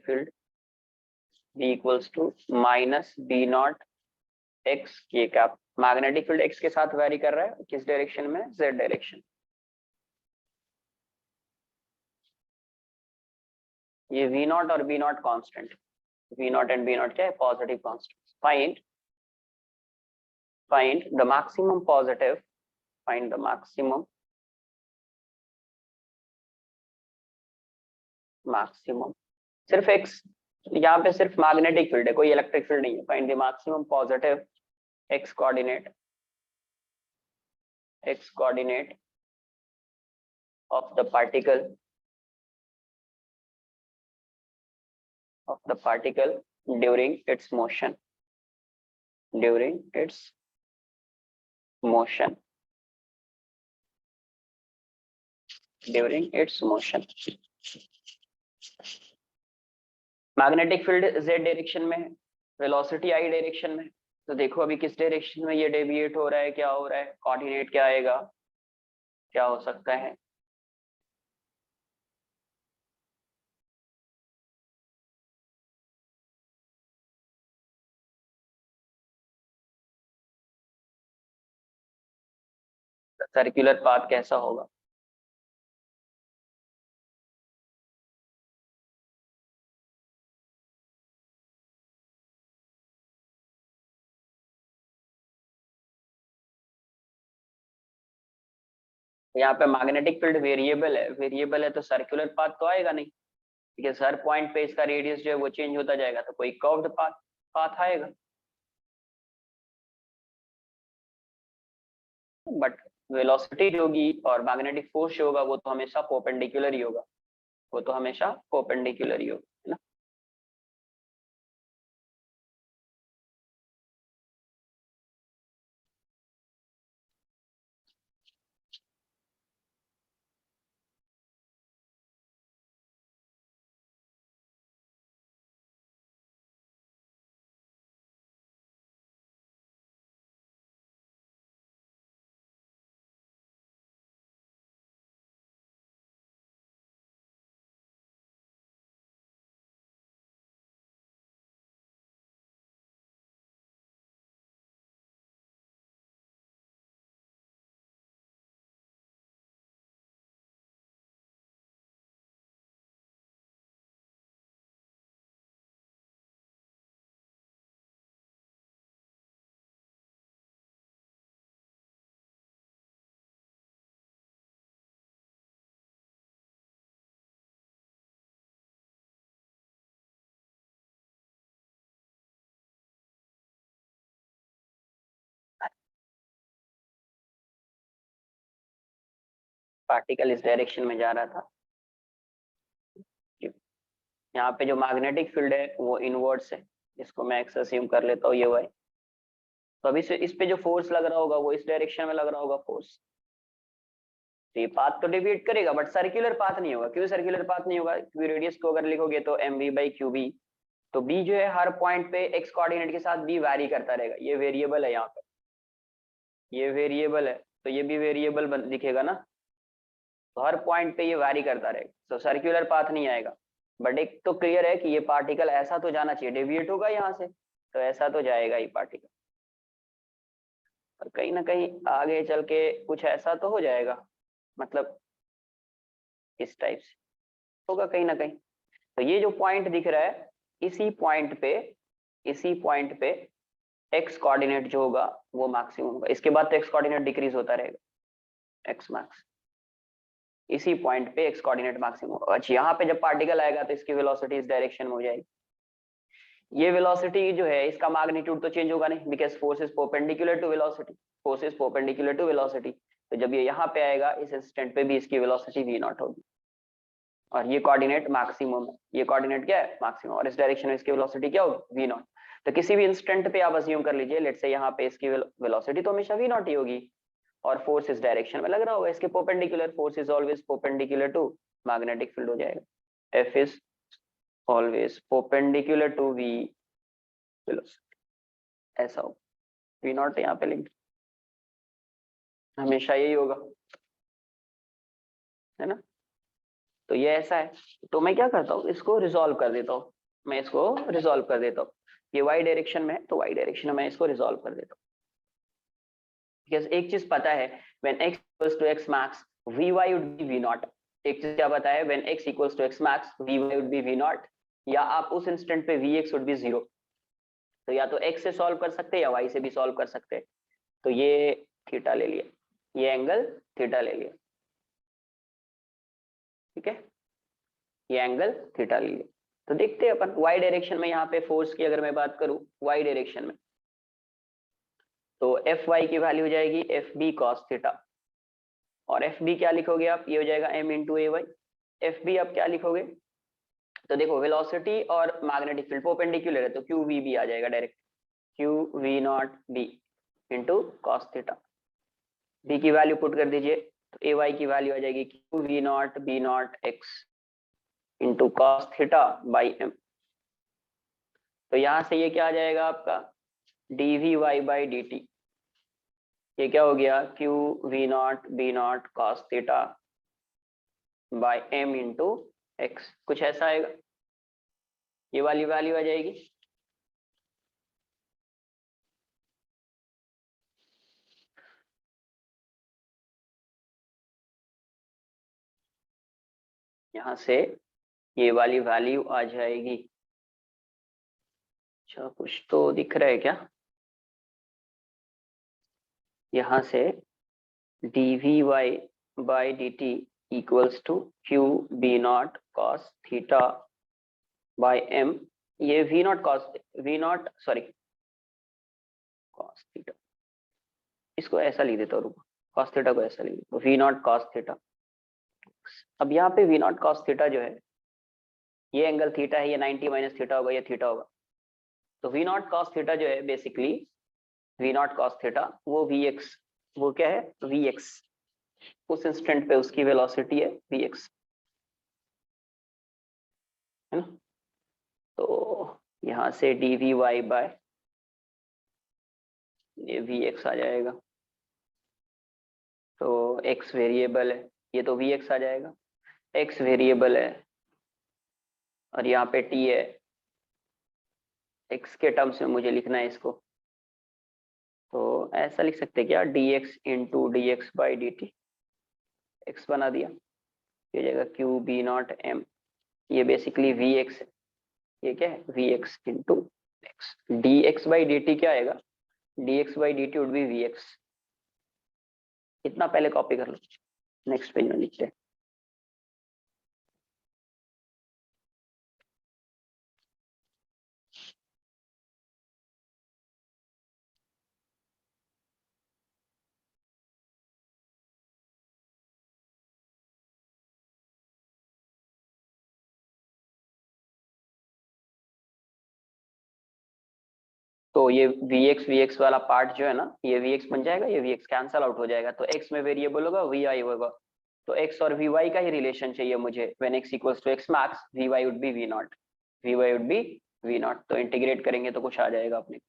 field, v equals to minus b naught x k cap। Magnetic field x के साथ very कर रहा है, किस direction में, z direction. ये v not और b not constant, v not and b not क्या है, positive constant. Find the maximum positive, find the maximum सिर्फ x यहाँ पे सिर्फ मैग्नेटिक फील्ड है, कोई इलेक्ट्रिक फील्ड नहीं है। Find the maximum positive x coordinate of the particle during its motion during its motion magnetic field z direction में है, वेलोसिटी i डायरेक्शन में। तो देखो अभी किस डायरेक्शन में ये डेविएट हो रहा है, क्या हो रहा है, कोऑर्डिनेट क्या आएगा, क्या हो सकता है। सर्कुलर पाथ कैसा होगा, यहाँ पे मैग्नेटिक फील्ड वेरिएबल है तो सर्कुलर पाथ तो आएगा नहीं, बिकॉज हर पॉइंट पे इसका रेडियस जो है वो चेंज होता जाएगा, तो कोई कर्व्ड पाथ आएगा। बट वेलोसिटी जो होगी और मैग्नेटिक फोर्स जो होगा वो तो हमेशा परपेंडिकुलर ही होगा, है ना। पार्टिकल इस डायरेक्शन में जा रहा था, यहाँ पे जो मैग्नेटिक फील्ड है वो इनवर्ड्स है, इसको मैं एक्स अज्यूम कर लेता हूँ, ये वाई। तो अभी से इस पे जो फोर्स लग रहा होगा वो इस डायरेक्शन में लग रहा होगा फोर्स, तो ये पाथ तो डेविएट करेगा बट सर्कुलर पाथ नहीं होगा। क्यों सर्कुलर पाथ नहीं होगा, क्योंकि रेडियस को अगर लिखोगे तो mv/qb, तो b जो है हर पॉइंट पे x कोऑर्डिनेट के साथ b वैरी करता रहेगा, ये वेरिएबल है, यहाँ पे ये वेरिएबल है तो ये भी वेरिएबल दिखेगा ना, तो हर पॉइंट पे ये वैरी करता रहेगा, तो सर्कुलर पाथ नहीं आएगा। बट एक तो क्लियर है कि ये पार्टिकल ऐसा तो जाना चाहिए, डेविएट होगा यहाँ से तो ऐसा तो जाएगा ये पार्टिकल, और कहीं ना कहीं आगे चल के कुछ ऐसा तो हो जाएगा, मतलब इस टाइप से होगा कहीं ना कहीं। तो ये जो पॉइंट दिख रहा है, इसी पॉइंट पे एक्स कोऑर्डिनेट जो होगा वो मैक्सिमम होगा, इसके बाद तो एक्स कोऑर्डिनेट डिक्रीज होता रहेगा, एक्स मैक्स इसी पॉइंट पे एक्स कोऑर्डिनेट मैक्सिमम होगा। अच्छा, यहाँ पे जब पार्टिकल आएगा तो इसकी वेलोसिटी इस डायरेक्शन में हो जाएगी, ये वेलोसिटी जो है इसका मैग्नीट्यूड तो चेंज होगा नहीं, because force is perpendicular to velocity, तो जब ये यहाँ पे आएगा इस इंस्टेंट पे भी इसकी वेलोसिटी v नॉट होगी, और ये कोऑर्डिनेट मैक्सिमम है, ये कोऑर्डिनेट क्या है मैक्सिमम, और इस डायरेक्शन में इसकी वेलोसिटी क्या होगी v नॉट। तो किसी भी इंस्टेंट पे आप अज्यूम कर लीजिए, लेट्स से यहाँ पे इसकी वेलोसिटी तो हमेशा v नॉट ही होगी, और फोर्स इस डायरेक्शन में लग रहा होगा इसके perpendicular, force is always perpendicular to magnetic field हो जाएगा, F is always perpendicular to v velocity, ऐसा हो, v नॉट यहाँ पे लिंक हमेशा यही होगा, है ना। तो ये ऐसा है, तो मैं क्या करता हूँ इसको रिजॉल्व कर देता हूँ, ये y डायरेक्शन में है तो y डायरेक्शन में मैं इसको रिजॉल्व कर देता हूँ, बिकॉज एक चीज पता है, when x equals to x max vy would be v not, एक चीज क्या पता है, when x equals to x max vy would be v not, या आप उस इंस्टेंट पे vx वुड बी 0, तो या तो x से सॉल्व कर सकते हैं या y से भी सॉल्व कर सकते हैं। तो ये थीटा ले लिया, ये एंगल थीटा ले लिया, ठीक है, ये एंगल थीटा ले लिया, तो देखते हैं अपन वाई डायरेक्शन में, यहाँ पे फोर्स की अगर मैं बात करूं वाई डायरेक्शन में, तो एफ वाई की वैल्यू हो जाएगी एफ बी कॉस थीटा, और एफ बी क्या लिखोगे आप, ये हो जाएगा एम इंटू ए वाई। एफ बी आप क्या लिखोगे, तो देखो वेलोसिटी और मैग्नेटिक फील्ड परपेंडिकुलर है, तो क्यू वी बी आ जाएगा direct, q v not b into cos theta. B की वैल्यू पुट कर दीजिए, तो ए वाई की वैल्यू आ जाएगी q v not B not x into cos theta by M. तो यहाँ से ये क्या आ जाएगा आपका d we Y by D T, ये क्या हो गया q v not B not cos theta by M into x, कुछ ऐसा आएगा, ये वाली वैल्यू आ जाएगी। यहाँ से ये वाली वैल्यू आ जाएगी। अच्छा कुछ तो दिख रहा है क्या, यहाँ से D we Y by D T equals to q B not cos theta by M, ये v not cos, v naught sorry cos theta, इसको ऐसा लिख देता हूँ, कॉस थीटा को ऐसा लिख देता हूँ, वी नॉट कॉस थीटा। अब यहाँ पे वी नॉट कॉस थीटा जो है, ये एंगल थीटा है, ये 90 माइनस थीटा होगा, ये थीटा होगा, तो वी नॉट कॉस थीटा जो है basically v not cos theta वो वी एक्स, वो क्या है वी एक्स, उस इंस्टेंट पे उसकी वेलोसिटी है वी एक्स, है ना। तो यहाँ से डी वी वाई बाय ये वी एक्स आ जाएगा, तो एक्स वेरिएबल है, ये तो वी एक्स आ जाएगा, एक्स वेरिएबल है और यहाँ पे टी है, एक्स के टर्म्स में मुझे लिखना है इसको, तो ऐसा लिख सकते हैं क्या d x into d x by D t, x बना दिया, ये जाएगा क्यू बी नॉट एम, ये बेसिकली वी एक्स है, ये क्या है v x into x, d x by D t क्या आएगा, d x by D t would be v x, इतना पहले कॉपी कर लो, नेक्स्ट पेज में लिखते हैं। तो ये वी एक्स वाला पार्ट जो है ना, ये वी एक्स बन जाएगा, ये वी एक्स कैंसल आउट हो जाएगा, तो एक्स में वेरिएबल होगा वी आई होगा, तो एक्स और वी वाई का ही रिलेशन चाहिए मुझे, when x equals to x max v y would be v not, v y would be v not, तो इंटीग्रेट करेंगे तो कुछ आ जाएगा अपने,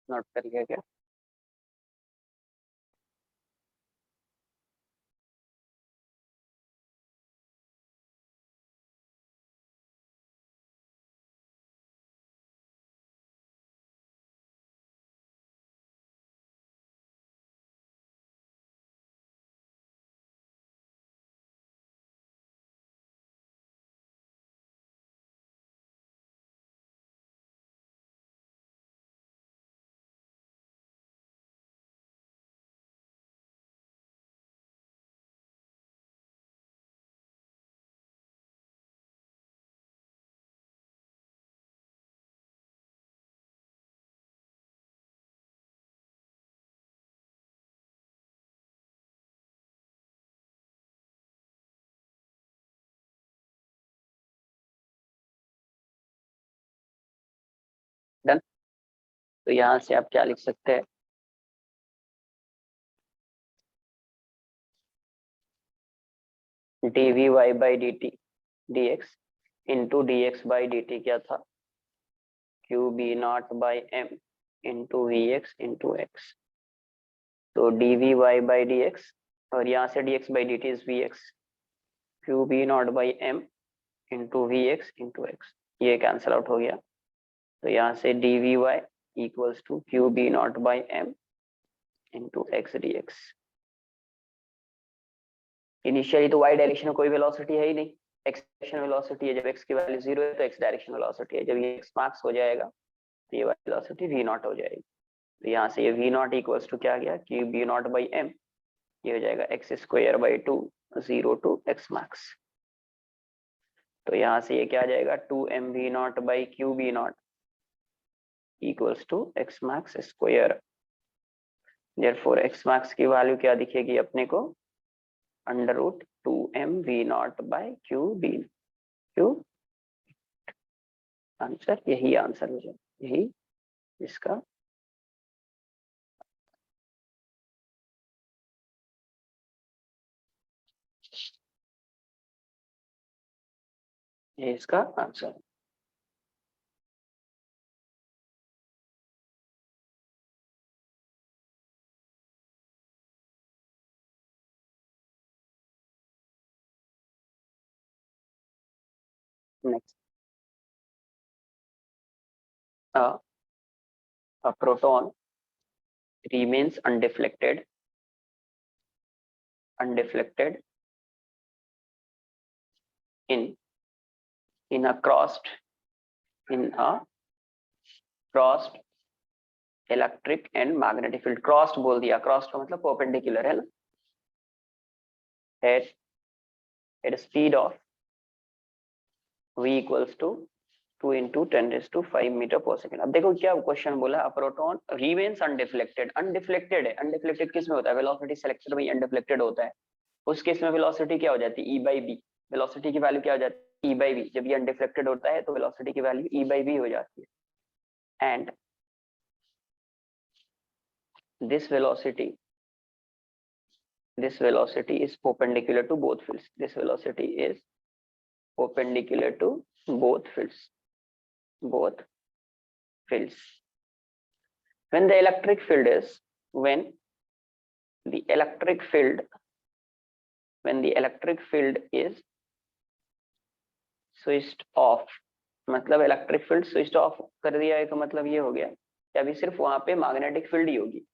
नोट करिए क्या। डन, तो यहाँ से आप क्या लिख सकते हैं, d we Y by D t d x into d x by D t क्या था q B not by M into we x into x, तो D we Y by D x, और यहाँ से d x by D t is v x, Q B not by M into we x into x, ये cancel out हो गया। तो यहाँ से D we Y equals to q B not by M into x d x. Initially तो y direction में कोई velocity है ही नहीं, एक्स डायरेक्शन वेलोसिटी है, जब एक्स की वैल्यू 0 है तो एक्स डायरेक्शन वेलोसिटी है, जब ये एक्स मार्क्स हो जाएगा तो ये वेलोसिटी वी नॉट हो जाएगी। तो यहाँ से ये वी नॉट इक्वल्स टू क्या गया, q B not by M, ये हो जाएगा x square by 2 0 to x max. तो यहाँ से ये क्या आ जाएगा, 2m v not by q B not equals to x max square. Therefore x max की वैल्यू क्या दिखेगी अपने को, under root 2m v not by q b q. Answer यही आंसर हो जाए, यही इसका ये इसका answer. Next, a proton remains undeflected in in a crossed electric and magnetic field. Crossed बोल दिया, क्रॉस्ड का मतलब परपेंडिकुलर है ना, at speed of v equals to 2 into 10⁵ metre per second. अब देखो क्या क्वेश्चन बोला, a proton remains undeflected. Undeflected है, अनडिफ्लेक्टेड किस में होता है, वेलोसिटी सिलेक्टेड में अनडिफ्लेक्टेड होता है। उस केस में वेलोसिटी क्या हो जाती है, ई बाई बी। वेलोसिटी की वैल्यू क्या हो जाती है, ई बाई बी। जब ये अनडिफ्लेक्टेड होता है तो वेलोसिटी की वैल्यू ई बाई बी हो जाती है। And this velocity is perpendicular to both fields. This velocity is perpendicular to both fields, when the electric field is switched off, मतलब इलेक्ट्रिक फील्ड स्विच ऑफ कर दिया है तो मतलब ये हो गया कि अभी सिर्फ वहां पे मैग्नेटिक फील्ड ही होगी।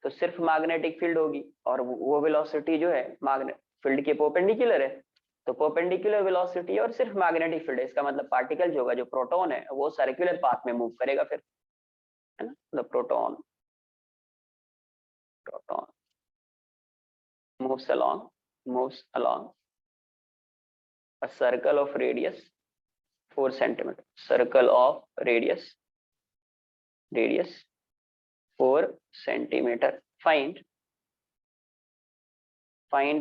तो सिर्फ मैग्नेटिक फील्ड होगी और वो वेलोसिटी जो है मैग्नेट फील्ड के परपेंडिकुलर है, तो परपेंडिकुलर वेलोसिटी और सिर्फ मैग्नेटिक फील्ड है। इसका मतलब पार्टिकल जो होगा, जो प्रोटॉन है, वो सर्कुलर पाथ में मूव करेगा फिर, है ना। The proton moves along a circle of radius 4 centimeter, circle of radius 4 centimeter. Find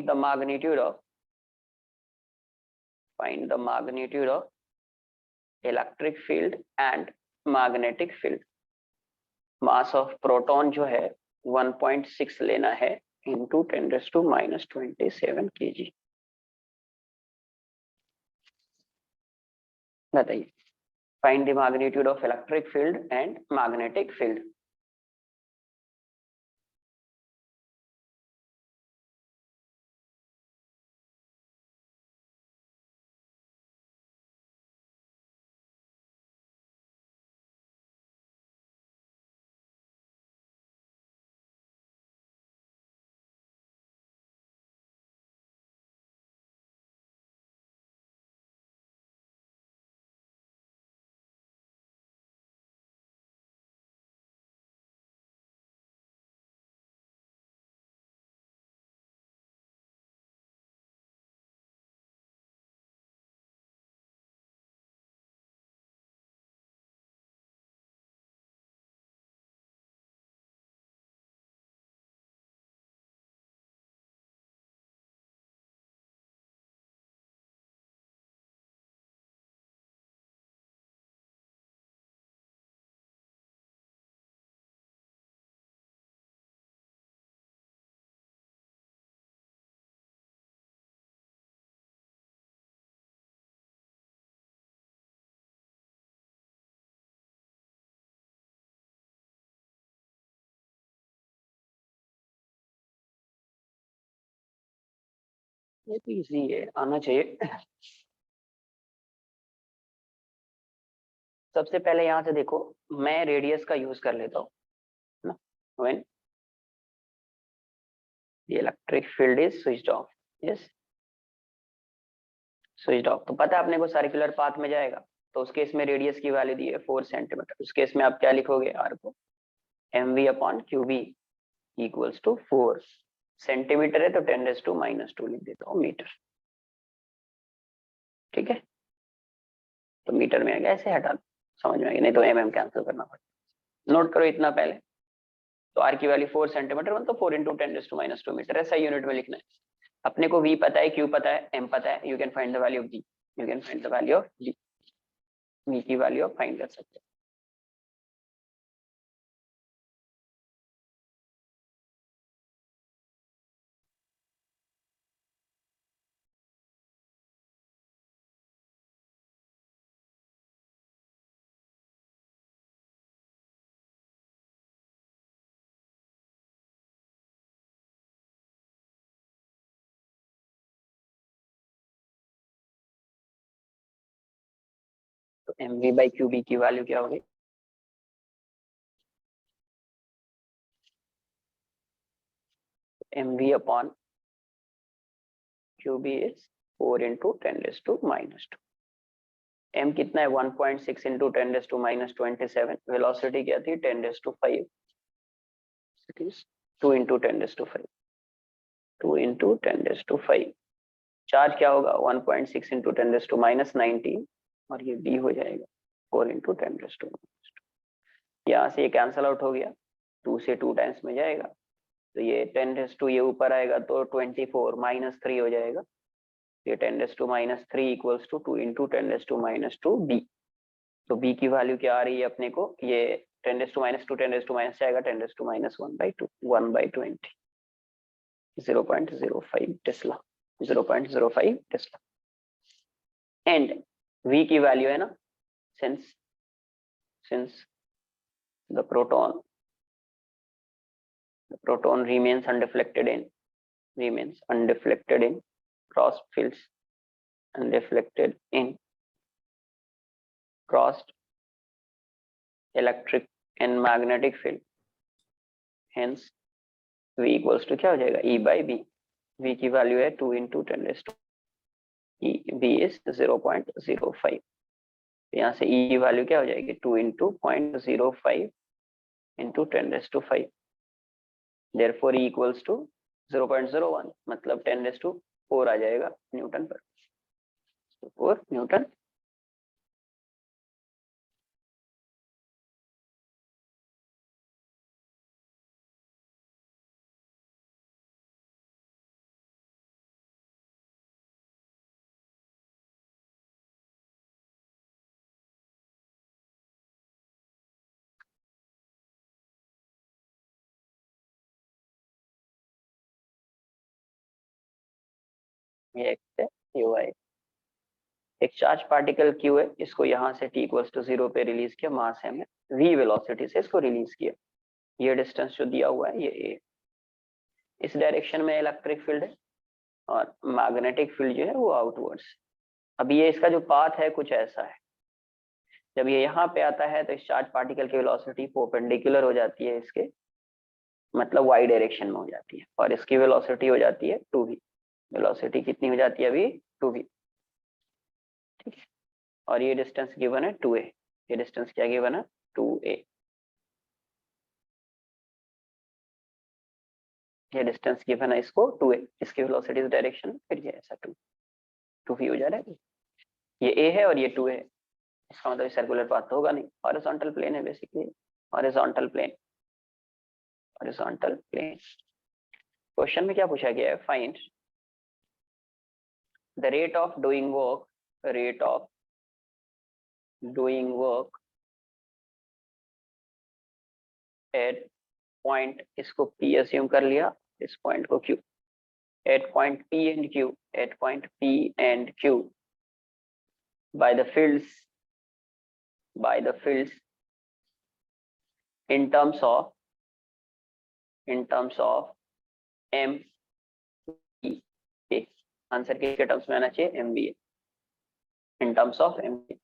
the magnitude of electric field and magnetic field. Mass of proton जो है 1.6 लेना है इंटू 10⁻27 kg। बताइए, find the magnitude of electric field and magnetic field. ये तो easy है, आना चाहिए। सबसे पहले यहाँ से देखो, मैं रेडियस का यूज कर लेता हूँ ना, when the electric field is switched off. Yes, switched off तो पता है अपने को सर्कुलर पाथ में जाएगा, तो उस केस में रेडियस की वैल्यू दी है 4 सेंटीमीटर। उस केस में आप क्या लिखोगे, आर को m v upon q b equals to 4 centimetre है तो 10⁻⁻² लिख देता हूँ मीटर। ठीक है, तो मीटर में आ गया, ऐसे हटा दो, समझ में आ गया, नहीं तो एम कैंसिल करना पड़ेगा। नोट करो इतना पहले, तो आर की वैल्यू 4 सेंटीमीटर, मतलब 4 इंटू 10⁻² मीटर, ऐसा यूनिट में लिखना है। अपने को v पता है, q पता है, m पता है, you can find the value of g, you can find the value of g, v की वैल्यू आप फाइंड कर सकते हैं। तो mv बाई qb की वैल्यू क्या होगी, mv upon qb is 4 into 10⁻²। m कितना है 1.6 इंटू 10⁻27, वेलोसिटी क्या थी 10⁵, it is 2 into 10⁵, 2 into 10⁵। Charge क्या होगा 1.6 इंटू 10⁻⁹, और ये b हो जाएगा 4 इंटू 10⁻²। यहाँ से ये कैंसल आउट हो गया, 2 से 2 टाइम्स में जाएगा, तो ये 10⁻, ये ऊपर आएगा तो 24 -3 हो जाएगा, ये 10⁻³ इक्वल्स टू 2 इंटू 10⁻² b। तो b की वैल्यू क्या आ रही है अपने को, ये 10⁻² 10⁻⁻ आएगा 10⁻⁻1/2, 1/20, 0.05 टेस्ला, 0.05 टेस्ला। एंड v की वैल्यू है ना, since the proton remains undeflected in crossed fields, undeflected in crossed electric and magnetic field, hence v equals to क्या हो जाएगा, e by b। v की वैल्यू है 2 इंटू 10⁻, b is 0.05, यहाँ से e की वैल्यू क्या हो जाएगी 2 into 0.05 into 10⁵, therefore e equals to 0.01, मतलब 10⁻⁴ आ जाएगा न्यूटन पर, 4 न्यूटन। ये x है, ये y। एक चार्ज पार्टिकल q है, इसको यहाँ से t इक्वल्स टू 0 पे रिलीज किया, मास है v वेलोसिटी से इसको रिलीज किया, ये डिस्टेंस जो दिया हुआ है ये a। इस डायरेक्शन में इलेक्ट्रिक फील्ड है और मैग्नेटिक फील्ड जो है वो आउटवर्ड्स। अब ये इसका जो पाथ है कुछ ऐसा है, जब ये यहाँ पे आता है तो इस चार्ज पार्टिकल की वेलोसिटी परपेंडिकुलर हो जाती है इसके, मतलब y डायरेक्शन में हो जाती है, और इसकी वेलोसिटी हो जाती है 2v। वेलोसिटी कितनी हो जाती है अभी 2v, ठीक है। और ये डिस्टेंस गिवन है 2a, ये डिस्टेंस क्या गिवन है 2a, ये डिस्टेंस गिवन है इसको 2a, इसकी वेलोसिटी इस डायरेक्शन में, फिर ये ऐसा 2v हो जा रहा है। ये a है और ये 2a है, इसका मतलब सर्कुलर पाथ तो होगा नहीं, हॉरिजॉन्टल प्लेन है basically, horizontal plane, horizontal plane. Question में क्या पूछा गया है, find the rate of doing work, rate of doing work at point, इसको P अस्यूम कर लिया, इस पॉइंट को Q, at point P and Q, at point P and Q by the fields in terms of m e a। Answer किसके terms में आना चाहिए? MVA, in terms of MVA.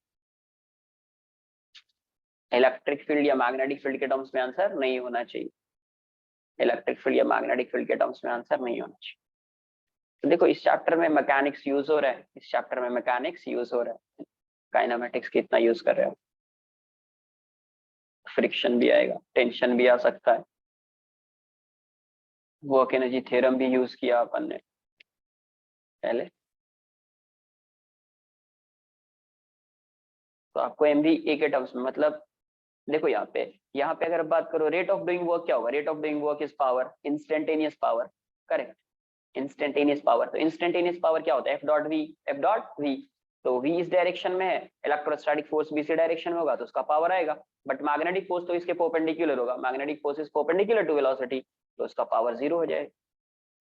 Electric field या magnetic field के terms में answer नहीं होना चाहिए। इलेक्ट्रिक फील्ड या मैग्नेटिक फील्ड के टर्म्स में आंसर नहीं होना चाहिए। तो देखो इस चैप्टर में मैकेनिक्स यूज हो रहा है, इस चैप्टर में मैकेनिक्स यूज हो रहा है, काइनेमेटिक्स कितना यूज कर रहे हो। फ्रिक्शन भी आएगा, टेंशन भी आ सकता है, वर्क एनर्जी थ्योरम भी यूज किया अपन ने पहले। तो आपको एमवीए के टर्म्स में मतलब देखो यहाँ पे अगर बात करो रेट ऑफ डूइंग वर्क क्या होगा? Rate of doing work is power, instantaneous power, correct, instantaneous power. तो इंस्टेंटेनियस पावर क्या होता है? F dot v, f dot v. तो वी इस डायरेक्शन में है, इलेक्ट्रोस्टैटिक फोर्स भी इसी डायरेक्शन में होगा तो उसका पावर आएगा। बट मैग्नेटिक फोर्स तो इसके परपेंडिकुलर होगा, magnetic force is perpendicular to velocity, तो उसका पावर जीरो हो जाएगा।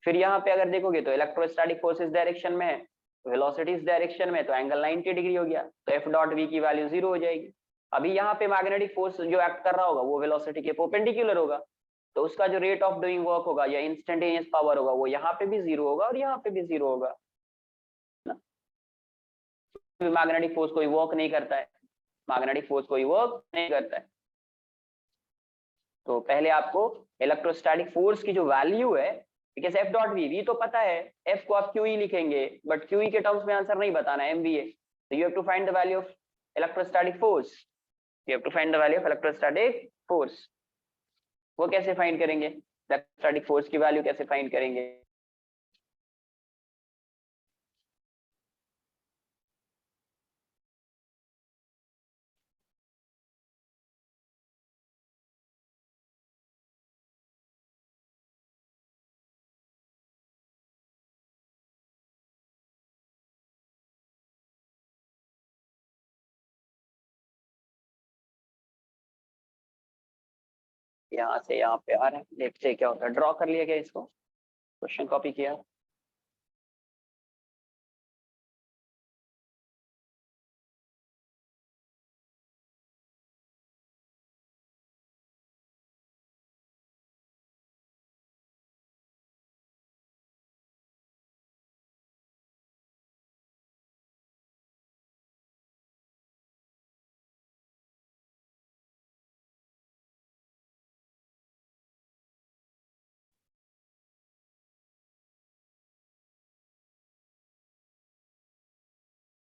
फिर यहाँ पे अगर देखोगे तो इलेक्ट्रोस्टैटिक फोर्स इस डायरेक्शन में है, वेलोसिटी इस डायरेक्शन में, तो एंगल 90 डिग्री हो गया, तो एफ डॉट वी की वैल्यू जीरो हो जाएगी। अभी यहाँ पे मैग्नेटिक फोर्स जो एक्ट कर रहा होगा वो वेलोसिटी के परपेंडिकुलर होगा, तो उसका जो रेट ऑफ डूइंग वर्क होगा या इंस्टेंटेनियस पावर होगा वो यहाँ पे भी जीरो होगा और यहाँ पे भी जीरो होगा ना। मैग्नेटिक फोर्स कोई वर्क नहीं करता है, मैग्नेटिक फोर्स कोई वर्क नहीं करता है। तो पहले आपको इलेक्ट्रोस्टैटिक फोर्स की जो वैल्यू है, because f dot v, v तो पता है, एफ को आप क्यूई लिखेंगे बट क्यूई के टर्म्स में आंसर नहीं बताना है, एमवीए। तो you have to find the value of electrostatic force, you have to find the value of electrostatic force. वो कैसे फाइंड करेंगे? इलेक्ट्रोस्टैटिक फोर्स की वैल्यू कैसे फाइंड करेंगे? यहाँ से यहाँ पे आ रहे हैं, देखते हैं क्या होता है। ड्रॉ कर लिया क्या इसको? क्वेश्चन कॉपी किया?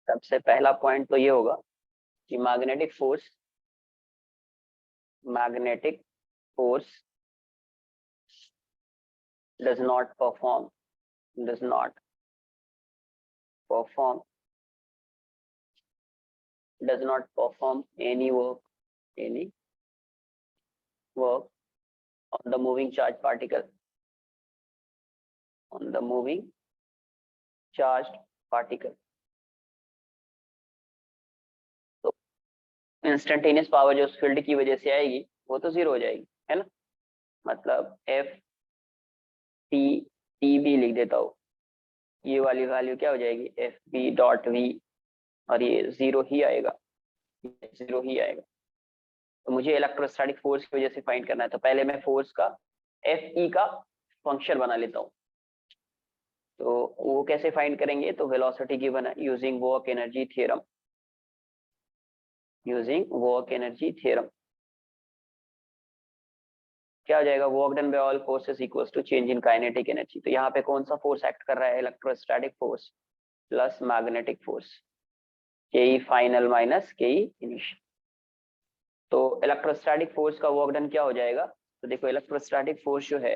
सबसे पहला पॉइंट तो ये होगा कि magnetic force does not does not perform does not perform any work on the moving charged particle, on the moving charged particle। तो इंस्टेंटेनियस पावर जो उस फील्ड की वजह से आएगी वो तो जीरो हो जाएगी, है ना। मतलब एफ टी, टी भी लिख देता हूँ, ये वाली वैल्यू क्या हो जाएगी? एफ बी डॉट वी, और ये जीरो ही आएगा, जीरो ही आएगा। तो मुझे इलेक्ट्रोस्टैटिक फोर्स की वजह से फाइंड करना है, तो पहले मैं फोर्स का एफ ई का फंक्शन बना लेता हूँ। तो वो कैसे फाइंड करेंगे? तो वेलोसिटी गिवन है using work energy theorem, using work energy theorem. क्या हो जाएगा? Work done by all forces equals to change in kinetic energy. तो यहाँ पे कौन सा फोर्स एक्ट कर रहा है? Electrostatic force plus magnetic force, के ई फाइनल माइनस के ई इनिशियल। तो इलेक्ट्रोस्टैटिक फोर्स का वर्क डन क्या हो जाएगा? तो देखो इलेक्ट्रोस्टैटिक फोर्स जो है,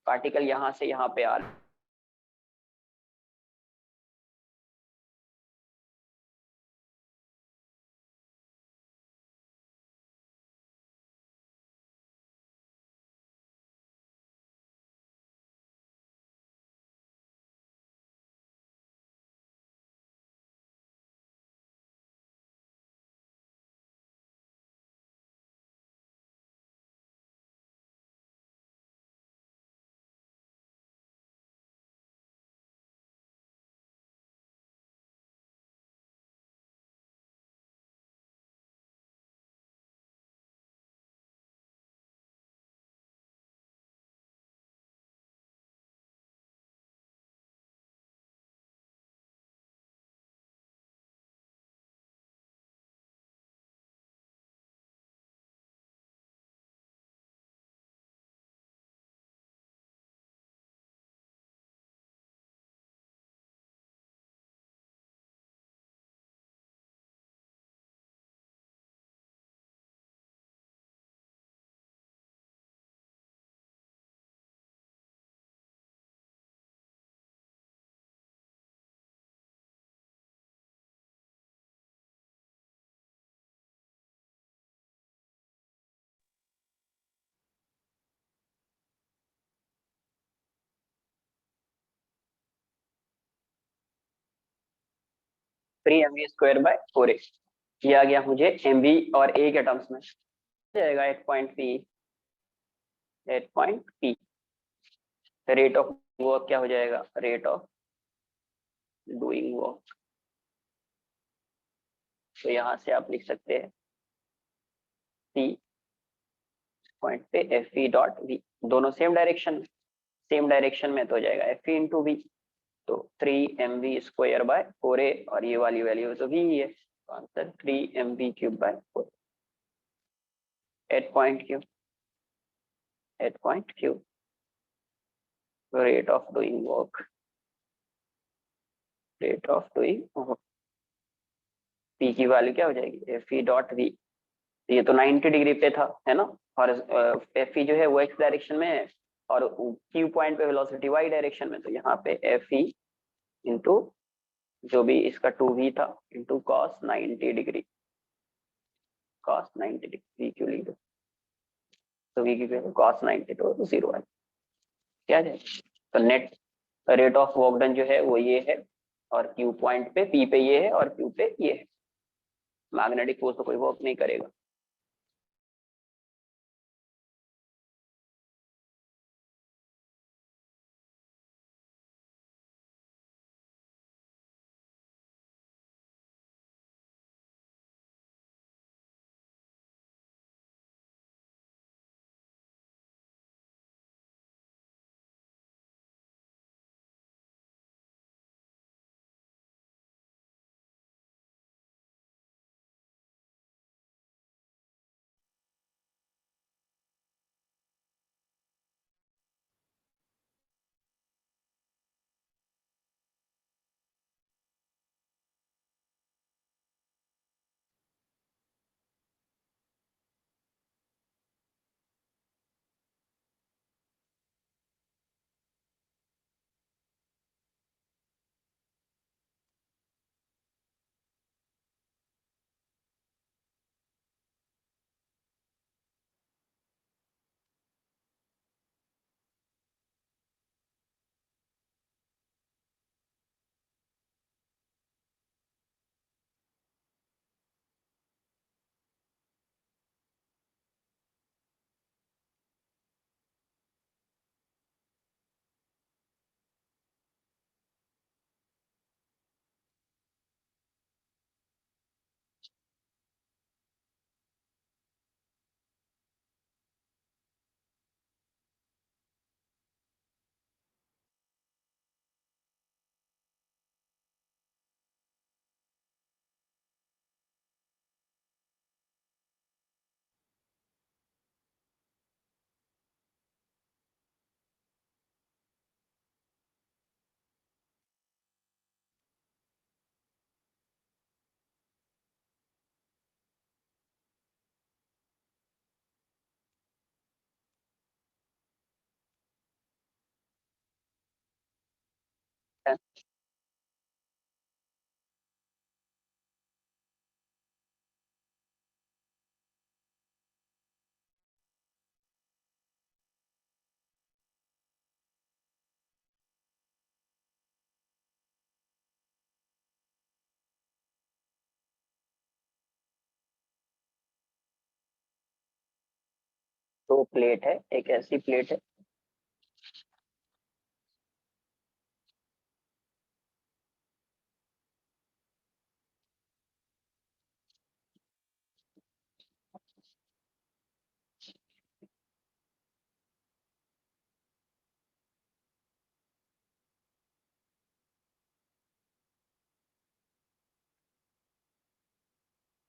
पार्टिकल यहाँ से यहाँ पे आ रहा है, 3 mv² बाय 4a। ये आ गया मुझे mv और a के टर्म्स में, जाएगा 8.p। रेट ऑफ वर्क क्या हो जाएगा, रेट ऑफ डूइंग वर्क। तो यहाँ से आप लिख सकते हैं p पॉइंट पे एफ ई डॉट वी, दोनों सेम डायरेक्शन में तो हो जाएगा एफ ई इंटू वी। तो 3 mv² बाय 4a, और ये वाली वैल्यू तो v ही है, तो answer 3 mv³ by 4। 8.q rate of doing work, rate of doing work, p की वैल्यू क्या हो जाएगी, एफ ई डॉट वी। ये तो 90 डिग्री पे था, है ना, और एफ ई जो है वो एक्स डायरेक्शन में है, और क्यू पॉइंट पे वेलोसिटी वाई डायरेक्शन में, तो यहाँ पे एफ ई इंटू जो भी इसका 2v था into cos 90 degree, cos 90 degree we Q लिख दो, तो वी की कॉस 90 तो 0 है, क्या है। तो net rate of work done जो है वो ये है, और क्यू पॉइंट पे पी पे ये है और क्यू पे ये है। मैग्नेटिक फोर्स तो कोई वर्क नहीं करेगा। तो प्लेट है, एक ऐसी प्लेट है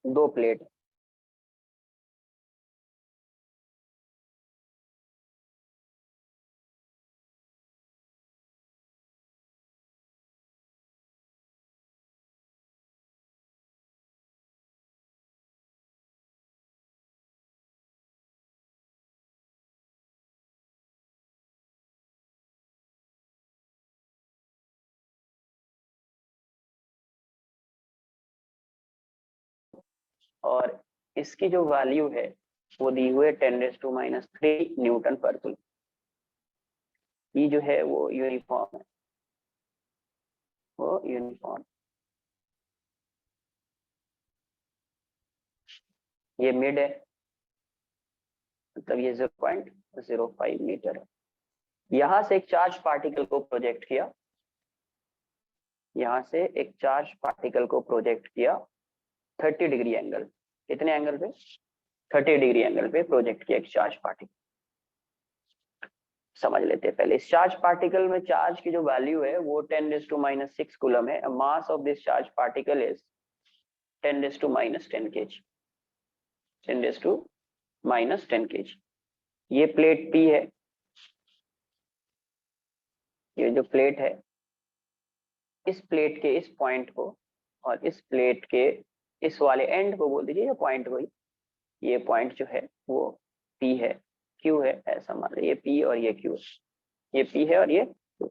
दो प्लेट, और इसकी जो वैल्यू है वो दी हुई है 10⁻³ न्यूटन पर कूलम। ये जो है वो यूनिफॉर्म है, वो यूनिफॉर्म। ये मिड है, मतलब ये 0.05 मीटर है। यहां से एक चार्ज पार्टिकल को प्रोजेक्ट किया, यहां से एक चार्ज पार्टिकल को प्रोजेक्ट किया 30 डिग्री एंगल, कितने एंगल पे? 30 डिग्री एंगल पे प्रोजेक्ट किया एक चार्ज पार्टिकल। समझ लेते हैं पहले, इस चार्ज पार्टिकल में चार्ज की जो वैल्यू है वो 10⁻⁻6 कूलम है। Mass of this charge particle is 10⁻10 kg, 10⁻10 kg। ये प्लेट P है, ये जो प्लेट है, इस प्लेट के इस पॉइंट को और इस प्लेट के इस वाले एंड को बोल दीजिए, या पॉइंट को, ये पॉइंट जो है वो P है, Q है, ऐसा मान लो। ये P और ये Q, ये P है और ये Q।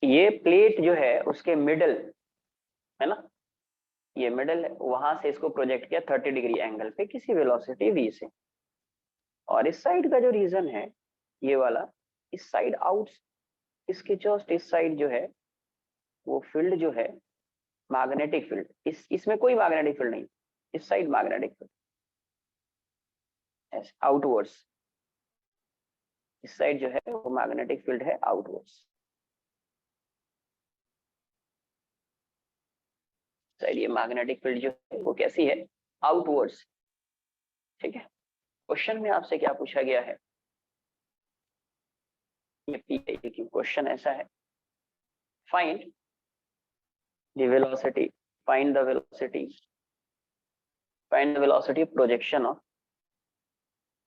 ये प्लेट जो है उसके मिडल है ना, ये मिडल है, वहां से इसको प्रोजेक्ट किया 30 डिग्री एंगल पे किसी वेलोसिटी v से। और इस साइड का जो रीजन है ये वाला, इस साइड आउट, इसके जस्ट इस साइड जो है वो फील्ड जो है मैग्नेटिक फील्ड, इसमें कोई मैग्नेटिक फील्ड नहीं, इस साइड मैग्नेटिक फील्ड आउटवर्ड्स, इस साइड जो है वो मैग्नेटिक फील्ड है आउटवर्ड्स साइड। ये मैग्नेटिक फील्ड जो है वो कैसी है? आउटवर्ड्स। ठीक है, क्वेश्चन में आपसे क्या पूछा गया है? ये क्वेश्चन ऐसा है, find the velocity, find the velocity, find the velocity projection of,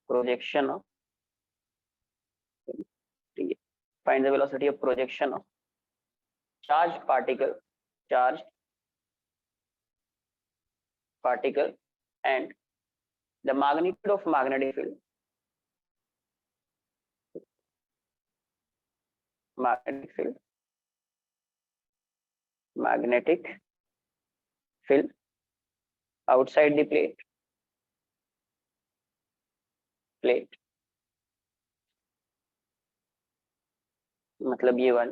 projection of, find the velocity of projection of charge particle, charge particle and the magnitude of magnetic field, magnetic field, magnetic field outside the plate, plate, मतलब ये वाला,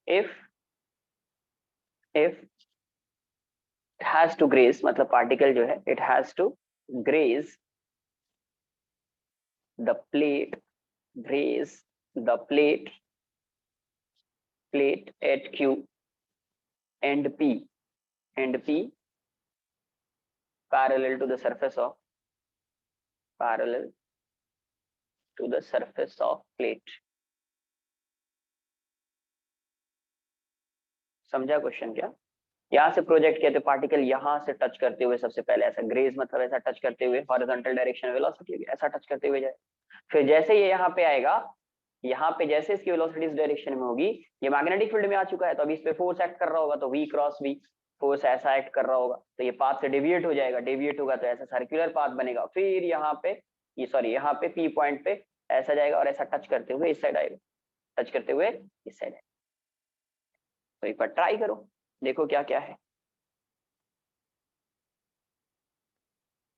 if it has to graze, मतलब particle जो है it has to graze the plate, graze the plate, plate at Q and P, and P parallel to the surface of, parallel to the surface of plate। समझा question क्या? यहाँ से project किया तो particle यहाँ से टच करते हुए, सबसे पहले ऐसा ग्रेज मतलब ऐसा टच करते हुए, हॉरिजॉन्टल डायरेक्शन वेलोसिटी ऐसा टच करते हुए जाए। फिर जैसे ये यहाँ पे आएगा, यहाँ पे जैसे इसकी वेलोसिटी इस डायरेक्शन में होगी, ये मैग्नेटिक फील्ड में आ चुका है तो अभी इस पे फोर्स एक्ट कर रहा होगा, तो v क्रॉस v फोर्स ऐसा एक्ट कर रहा होगा, तो ये पाथ से डेविएट हो जाएगा, डेविएट होगा तो ऐसा सर्कुलर पाथ बनेगा। फिर यहाँ पे ये सॉरी यहाँ पे P पॉइंट पे ऐसा जाएगा और ऐसा टच करते हुए इस साइड आएगा, टच करते हुए इस साइड आएगा। तो एक बार ट्राई करो, देखो क्या क्या है।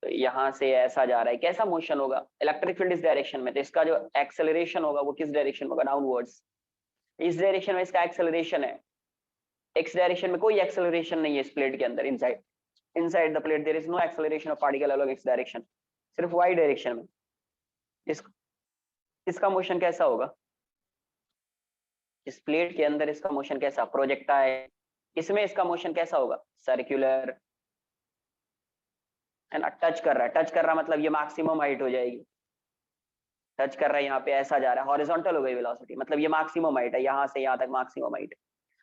तो यहाँ से ऐसा जा रहा है, कैसा मोशन होगा? इलेक्ट्रिक फील्ड इस डायरेक्शन में, तो इसका जो एक्सेलरेशन होगा वो किस डायरेक्शन में होगा? डाउनवर्ड्स। इस डायरेक्शन में इसका एक्सेलरेशन है, एक्स डायरेक्शन में कोई एक्सेलरेशन नहीं है इस प्लेट के अंदर, inside, inside the plate there is no acceleration of particle along x direction, सिर्फ वाई डायरेक्शन में। इस इसका मोशन कैसा होगा? इस प्लेट के अंदर इसका मोशन कैसा? प्रोजेक्टाइल। इसमें इसका मोशन कैसा होगा? सर्कुलर, है ना? टच कर रहा है, टच कर रहा मतलब ये मैक्सिमम हाइट हो जाएगी, टच कर रहा है यहाँ पे ऐसा जा रहा है, हॉरिजॉन्टल हो गई वेलोसिटी, मतलब ये मैक्सिमम हाइट है, यहाँ से यहाँ तक मैक्सिमम हाइट है।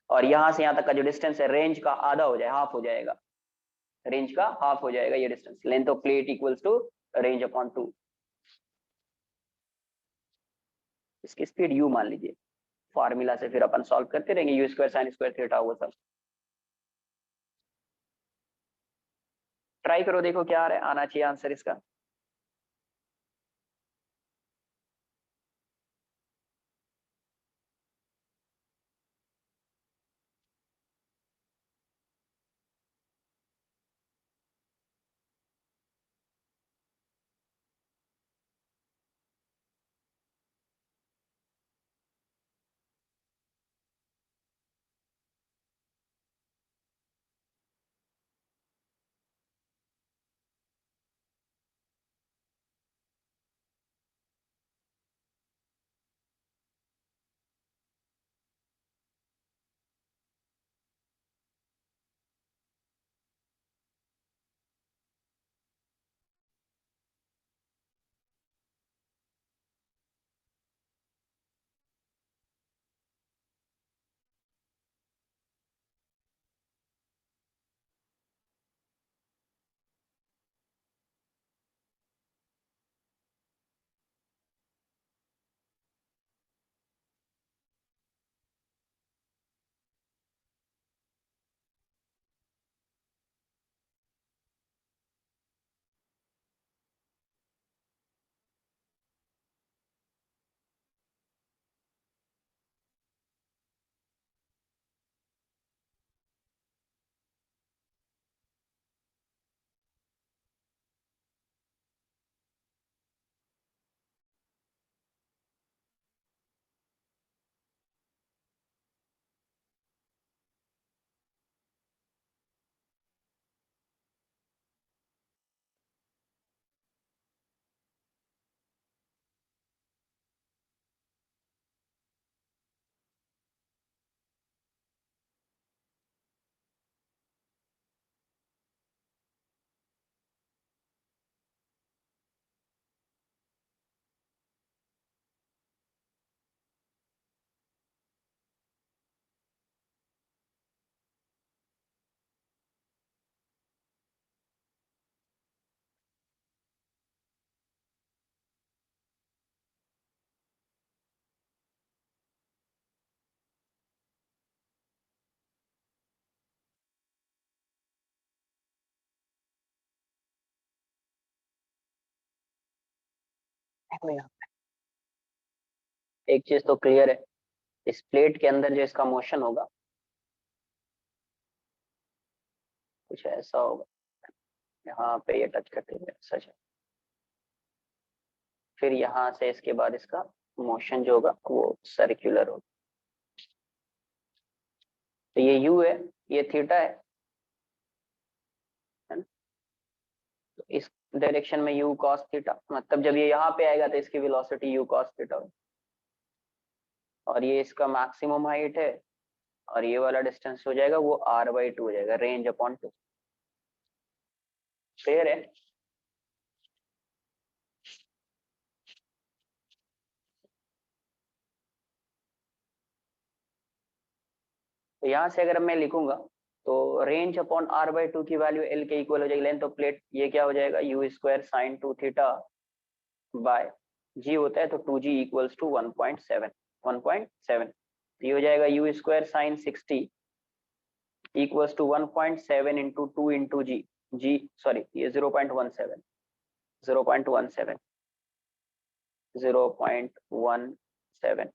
और यहाँ से यहाँ तक का जो डिस्टेंस है रेंज का आधा हो जाए, हाफ हो जाएगा, रेंज का हाफ हो जाएगा ये distance. Length of plate equals to range upon 2। इसकी स्पीड u मान लीजिए, फार्मूला से फिर अपन सॉल्व करते रहेंगे, you square sine square theta वो सब। ट्राई करो, देखो क्या आ रहा है, आना चाहिए आंसर इसका। देखो यहाँ एक चीज तो क्लियर है, इस प्लेट के अंदर जो इसका मोशन होगा कुछ ऐसा होगा, यहाँ पे ये टच करते हुए सच है, फिर यहाँ से इसके बाद इसका मोशन जो होगा वो सर्कुलर होगा। तो ये u है, ये थीटा है ना? तो इस डायरेक्शन में u cos थीटा, मतलब जब ये यहाँ पे आएगा तो इसकी वेलोसिटी u cos थीटा होगी, और ये इसका मैक्सिमम हाइट है, और ये वाला डिस्टेंस हो जाएगा वो r/2 हो जाएगा, रेंज अपॉन 2। क्लियर है? तो यहाँ से अगर मैं लिखूंगा तो रेंज अपॉन r/2 की वैल्यू l के इक्वल हो जाएगी लेंथ ऑफ प्लेट, ये क्या हो जाएगा u² sin 2 theta by g होता है तो 2g इक्वल्स टू 1.7 ये हो जाएगा u² sin 60 equals to 1.7 into 2 into g sorry ये 0.17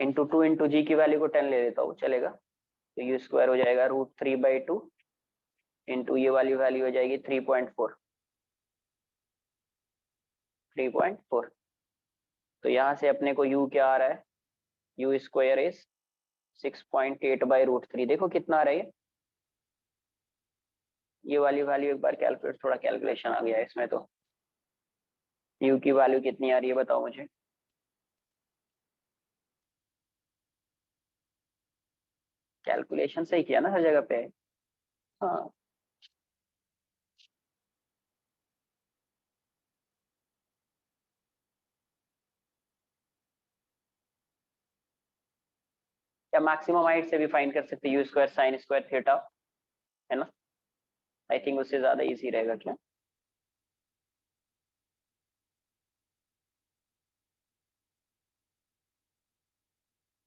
इंटू 2 इंटू जी की वैल्यू को 10 ले लेता हूँ, चलेगा? तो u² हो जाएगा √3/2 इंटू ये वाली वैल्यू हो जाएगी 3.4। तो यहाँ से अपने को u क्या आ रहा है, u² इज 6.8/√3। देखो कितना आ रहा है ये वाली वैल्यू, एक बार कैलकुलेट, थोड़ा कैलकुलेशन आ गया है इसमें, तो u की वैल्यू कितनी आ रही है बताओ मुझे। कैलकुलेशन सही किया ना हर जगह पे? हाँ, क्या मैक्सिमम हाइट से भी फाइंड कर सकते u² sin² थीटा, है ना? आई थिंक उससे ज्यादा इजी रहेगा क्या?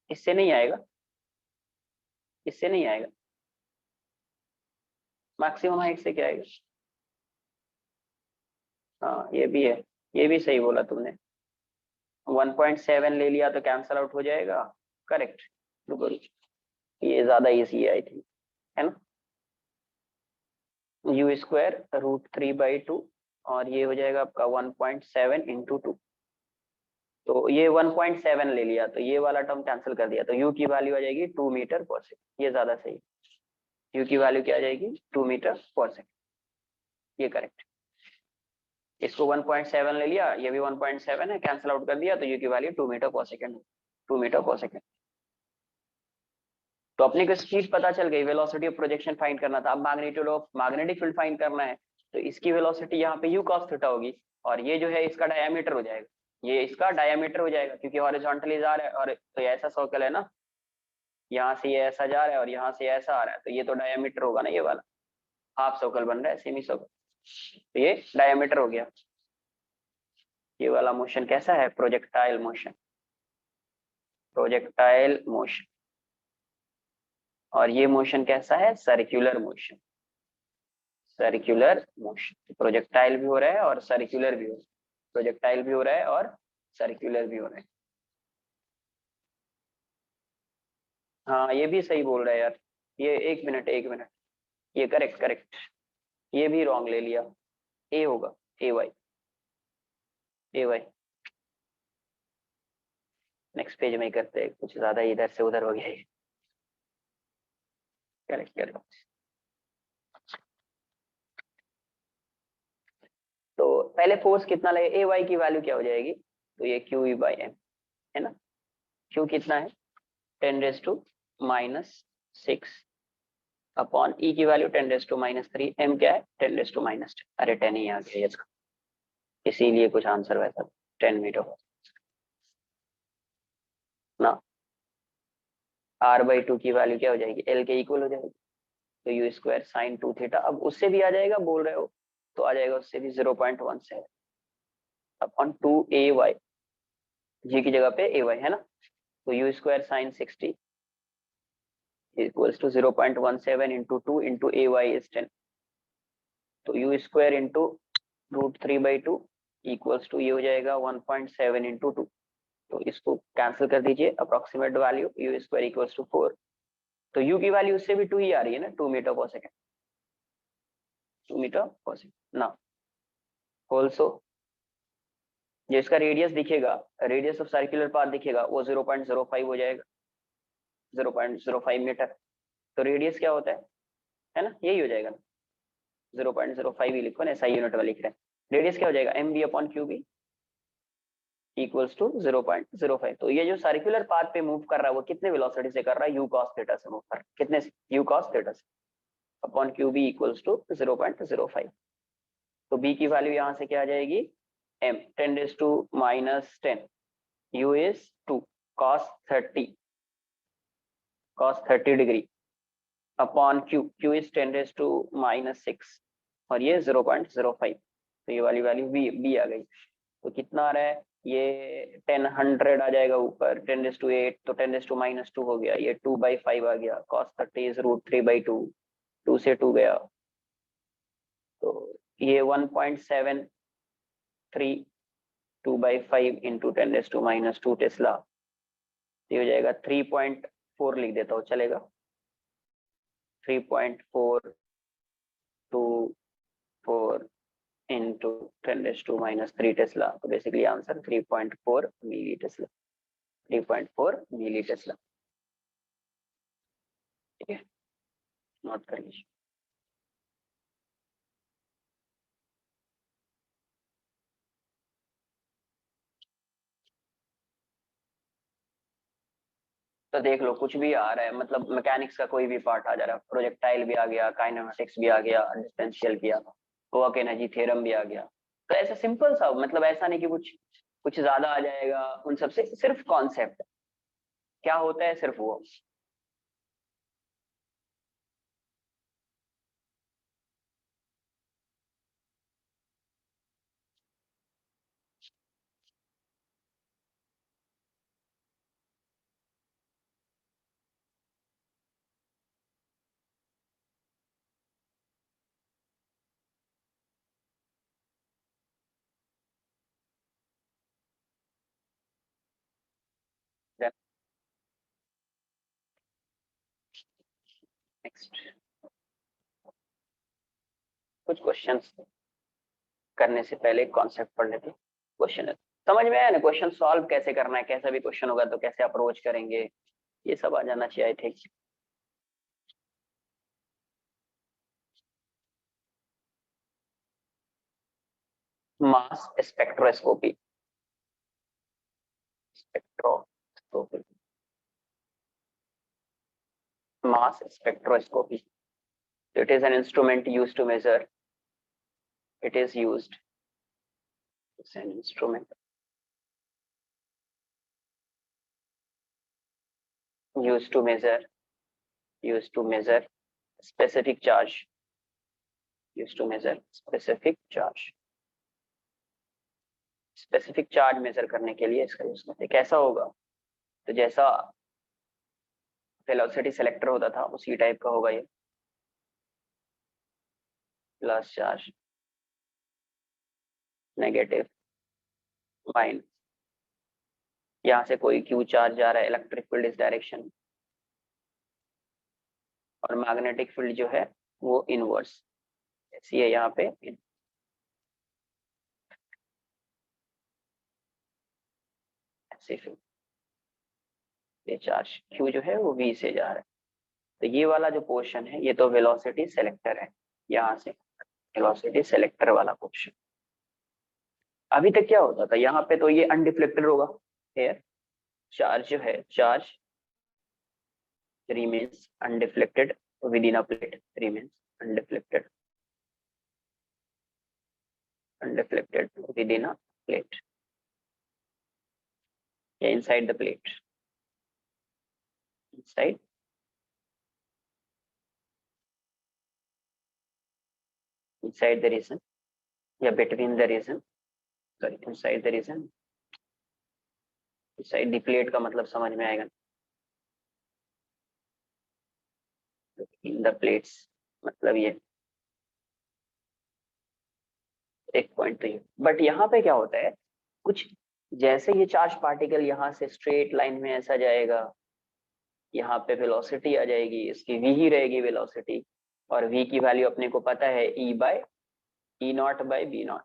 इससे नहीं आएगा, इससे नहीं आएगा, मैक्सिमम हाइट से क्या आएगा? हाँ ये भी है, ये भी सही बोला तुमने, 1.7 ले लिया तो कैंसल आउट हो जाएगा, करेक्ट। रुको रुको, ये ज्यादा इजी है आई थिंक, है ना? u² √3/2 और ये हो जाएगा आपका 1.7 इंटू 2, तो ये 1.7 ले लिया तो ये वाला टर्म कैंसिल कर दिया, तो u की वैल्यू आ जाएगी 2 मीटर पर सेकंड, ये ज्यादा सही, u की वैल्यू क्या आ जाएगी 2 मीटर पर सेकंड, ये करेक्ट। इसको 1.7 ले लिया, ये भी 1.7 है, कैंसिल आउट कर दिया, तो u की वैल्यू 2 मीटर पर सेकंड, 2 मीटर पर सेकंड। तो अपने को स्पीड पता चल गई, वेलोसिटी ऑफ प्रोजेक्शन फाइंड करना था, अब magnitude of magnetic field find करना है, तो इसकी वेलोसिटी यहाँ पे u cos थीटा होगी, और ये जो है इसका डायमीटर हो जाएगा, ये इसका डायमीटर हो जाएगा, क्योंकि हॉरिजॉन्टली जा रहा है, और तो ये ऐसा सर्कल है ना, यहाँ से ये ऐसा जा रहा है और यहाँ से ऐसा आ रहा है, तो ये तो डायमीटर होगा ना, ये वाला हाफ सर्कल बन रहा है, सेमी सर्कल, तो ये डायमीटर हो गया। ये वाला मोशन कैसा है, प्रोजेक्टाइल मोशन, प्रोजेक्टाइल मोशन। और ये मोशन कैसा है, circular motion, circular motion. Projectile भी हो रहा है और सर्कुलर भी हो रहा है, प्रोजेक्टाइल भी हो रहा है और सर्कुलर भी हो रहा है। हाँ ये भी सही बोल रहा है यार, ये एक मिनट, ये करेक्ट करेक्ट, ये भी रॉन्ग ले लिया, ए होगा, AY, AY। नेक्स्ट पेज में ही करते हैं, कुछ ज्यादा इधर से उधर हो गया है। Correct correct. तो पहले फोर्स कितना लगे, AY की वैल्यू क्या हो जाएगी, तो ये QE/M है ना, Q कितना है 10⁻⁻6 अपॉन E की वैल्यू 10⁻⁻3, M क्या है 10⁻10, अरे 10 ही आ गया इसका, इसीलिए कुछ आंसर वैसा 10 मीटर ना। r/2 की वैल्यू क्या हो जाएगी, L के इक्वल हो जाएगी, तो u² sin 2 थीटा, अब उससे भी आ जाएगा बोल रहे हो, तो आ जाएगा उससे भी 0.17 अपॉन 2AY, G की जगह पे AY है ना, तो u² sin 60 equals to 0.17 into 2 into AY is 10, तो u² इंटू √3/2 इक्वल्स टू ये हो जाएगा 1.7 इंटू 2, तो इसको कैंसिल कर दीजिए, approximate value u square equals to 4, तो यू की वैल्यू उससे भी 2 ही आ रही है ना, 2 metre per second, 2 metre per second ना। ऑल्सो जो इसका रेडियस दिखेगा, रेडियस ऑफ सर्कुलर पाथ दिखेगा, वो 0.05 हो जाएगा, 0.05 मीटर। तो रेडियस क्या होता है ना, यही हो जाएगा ना, 0.05 ही लिखो ना, ऐसा यूनिट वाला लिख रहे हैं। रेडियस क्या हो जाएगा, m b upon q b equals to 0.05। तो ये जो सर्कुलर पाथ पे मूव कर रहा है वो कितने वेलोसिटी से कर रहा है, यू कॉस थीटा से मूव कर रहा है, कितने से, यू कॉस थीटा से, upon q b equals to 0.05। तो बी की वैल्यू यहाँ से क्या आ जाएगी, m 10⁻⁻10, u is 2 cos 30 degree upon q is 10⁻⁻6 और ये 0.05, तो ये वाली वैल्यू b आ गई। तो कितना आ रहा है, ये 10 आ जाएगा ऊपर, 10⁸ तो 10⁻⁻2 हो गया, ये 2/5 आ गया, cos 30 is √3/2, 2 से 2 गया, तो ये 1.73 2/5 इंटू 10⁻⁻2 टेस्ला, ये हो जाएगा 3.4 लिख देता हूँ, चलेगा, 3.424 इंटू 10⁻³ टेस्ला, तो बेसिकली आंसर 3.4 मिली टेस्ला, 3.4 मिली टेस्ला। ठीक है, नोट कर लीजिए। तो देख लो कुछ भी आ रहा है, मतलब मैकेनिक्स का कोई भी पार्ट आ जा रहा है, प्रोजेक्टाइल भी आ गया, काइनेमेटिक्स भी आ गया, डिफरेंशियल किया, वर्क एनर्जी थ्योरम भी आ गया, तो ऐसा सिंपल सा, मतलब ऐसा नहीं कि कुछ कुछ ज्यादा आ जाएगा, उन सबसे सिर्फ कॉन्सेप्ट क्या होता है, सिर्फ वो। नेक्स्ट कुछ क्वेश्चंस करने से पहले कॉन्सेप्ट पढ़ लेते हैं। क्वेश्चन समझ में आया ना, क्वेश्चन सॉल्व कैसे करना है, कैसा भी क्वेश्चन होगा तो कैसे अप्रोच करेंगे, ये सब आ जाना चाहिए थे। Mass spectroscopy, spectroscopy, mass spectroscopy, it is an instrument used to measure, it is used, it's an instrument used to measure, used to measure specific charge, used to measure specific charge, specific charge measure करने के लिए इसका use करते हैं। कैसा होगा, तो जैसा वेलोसिटी सेलेक्टर होता था उसी टाइप का होगा ये, प्लस चार्ज, नेगेटिव, माइनस, यहाँ से कोई क्यू चार्ज जा रहा है, इलेक्ट्रिक फील्ड इस डायरेक्शन, और मैग्नेटिक फील्ड जो है वो इनवर्स, ऐसी है यहाँ पे, ऐसे फील्ड, ये चार्ज क्यू जो है वो वी से जा रहा है। तो ये वाला जो पोर्शन है ये तो वेलोसिटी सेलेक्टर है, यहाँ से वेलोसिटी सेलेक्टर वाला पोर्शन। अभी तक क्या होता था, यहाँ पे तो ये अनडिफ्लेक्टेड होगा, हेयर चार्ज जो है, charge remains undeflected within a plate, remains undeflected, undeflected within a plate, yeah, inside the plate, inside, inside the region, या between the region, sorry, inside the region, inside the plate का मतलब समझ में आएगा, in the plates मतलब ये एक point तो ये, बट यहाँ पे क्या होता है, कुछ जैसे ये चार्ज पार्टिकल यहाँ से स्ट्रेट लाइन में ऐसा जाएगा, यहाँ पे वेलोसिटी आ जाएगी, इसकी v ही रहेगी वेलोसिटी, और v की वैल्यू अपने को पता है E not by B not.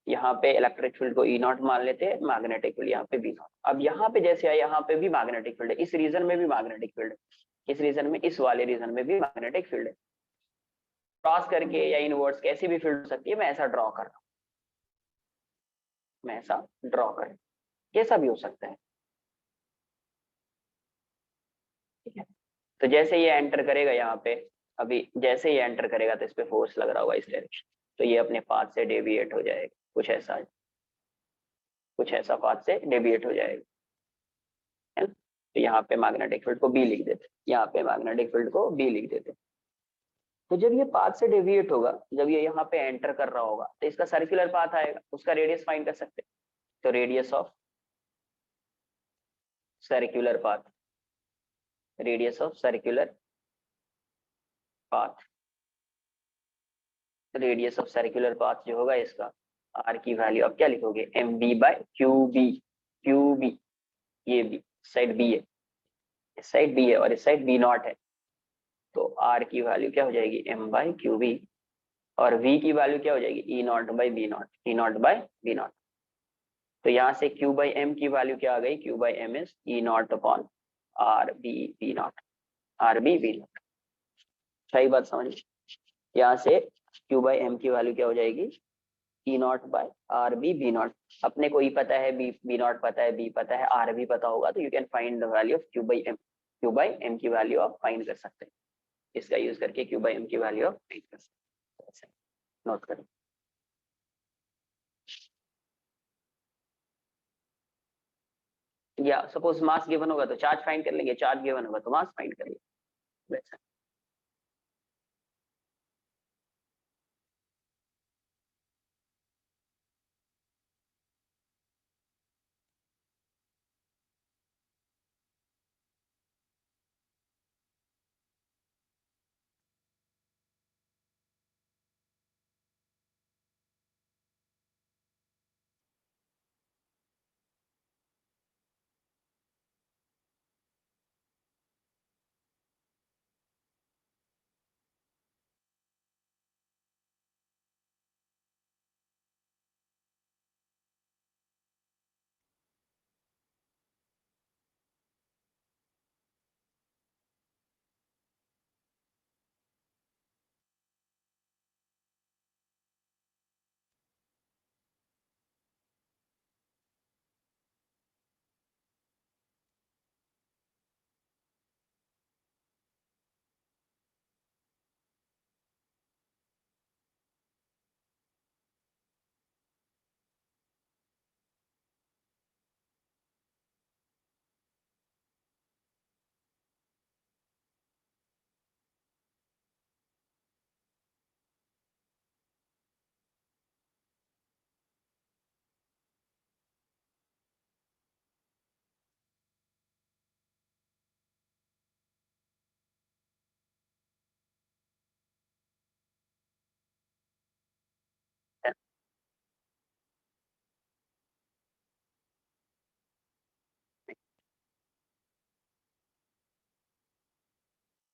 यहाँ पे इलेक्ट्रिक फील्ड को ई नॉट मान लेते हैं, मैग्नेटिक फील्ड यहाँ पे बी नॉट। अब यहाँ पे जैसे है, यहाँ पे भी मैग्नेटिक फील्ड है, इस रीजन में भी मैग्नेटिक फील्ड है, इस रीजन में, इस वाले रीजन में भी मैग्नेटिक फील्ड है। क्रॉस करके या इनवर्स कैसी भी फील्ड हो सकती है, मैं ऐसा ड्रॉ कर रहा हूँ, मैं ऐसा ड्रॉ कर, कैसा भी हो सकता है, ठीक है। तो जैसे ये एंटर करेगा यहाँ पे, अभी जैसे ये एंटर करेगा तो इस पे फोर्स लग रहा होगा इस डायरेक्शन, तो ये अपने पाथ से डेविएट हो जाएगा, कुछ ऐसा पाथ से डेविएट हो जाएगा, है ना। तो यहाँ पे मैग्नेटिक फील्ड को बी लिख देते, यहाँ पे मैग्नेटिक फील्ड को बी लिख देते। तो जब ये पाथ से डेविएट होगा, जब ये यहाँ पे एंटर कर रहा होगा, तो इसका सर्कुलर पाथ आएगा, उसका रेडियस फाइंड कर सकते हैं। तो radius of circular path, radius of circular path, radius of circular path जो होगा इसका, आर की वैल्यू अब क्या लिखोगे, m b by q b, q b, ये बी साइड बी है, इस साइड बी है और इस साइड बी नॉट है, तो आर की वैल्यू क्या हो जाएगी, एम बाई क्यू बी, और v की वैल्यू क्या हो जाएगी, ई not by B naught, E not by B not. तो यहाँ से q बाई एम की वैल्यू क्या आ गई, q by m is e naught upon r b b naught, r b b naught. सही बात समझ, यहाँ से q बाई एम की वैल्यू क्या हो जाएगी, ई not by r b b not. अपने को ई पता है, बी बी नॉट पता है, बी पता है, आर भी पता होगा, तो you can find the value of q by m, q by m की वैल्यू आप फाइंड कर सकते हैं, इसका यूज करके q बाई एम की वैल्यू आप फाइंड कर सकते हैं। नोट करें, या सपोज मास गिवन होगा तो चार्ज फाइंड कर लेंगे, चार्ज गिवन होगा तो मास फाइंड कर लेंगे, वैसा।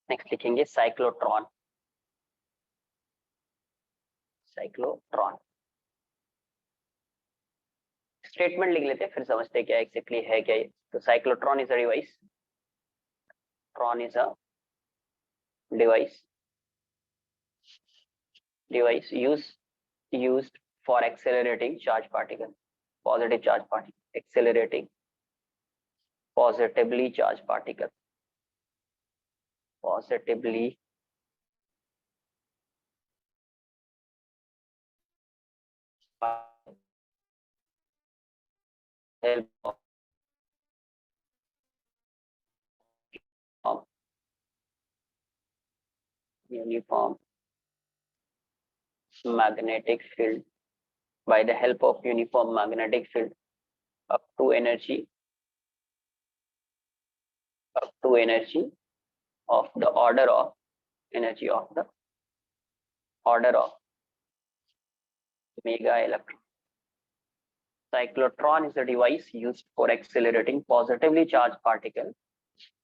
नेक्स्ट लिखेंगे साइक्लोट्रॉन, साइक्लोट्रॉन स्टेटमेंट लिख लेते हैं, फिर समझते हैं क्या एक्जेक्टली है क्या ये। तो cyclotron is a device, Tron is a device, device used for accelerating charge particle, positive charge particle, accelerating positively charged particle, positively help of uniform magnetic field, by the help of uniform magnetic field up to energy of the order of energy of the order of mega electron. Cyclotron is a device used for accelerating positively charged particle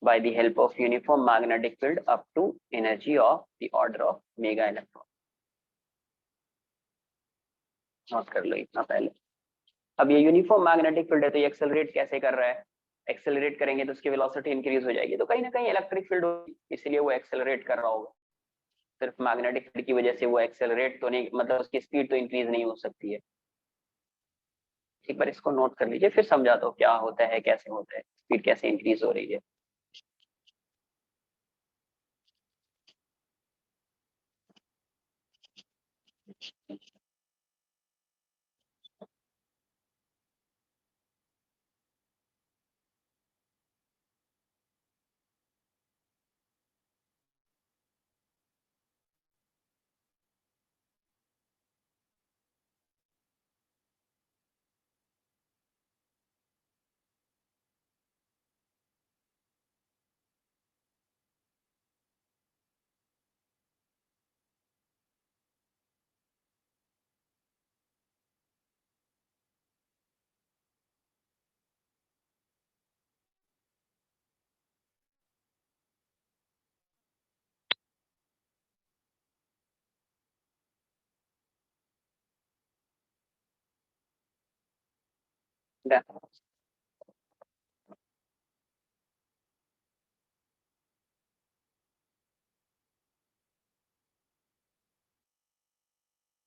by the help of uniform magnetic field up to energy of the order of mega electron. Note कर लो इतना पहले। अब ये uniform magnetic field है तो ये accelerate कैसे कर रहा है? एक्सेलरेट करेंगे तो उसकी वेलोसिटी इंक्रीज हो जाएगी, तो कहीं ना कहीं इलेक्ट्रिक फील्ड होगी, इसलिए वो एक्सेलरेट कर रहा होगा। सिर्फ मैग्नेटिक फील्ड की वजह से वो एक्सेलरेट तो नहीं, मतलब उसकी स्पीड तो इंक्रीज नहीं हो सकती है। एक बार इसको नोट कर लीजिए, फिर समझाता हूँ क्या होता है, कैसे होता है, स्पीड कैसे इंक्रीज हो रही है।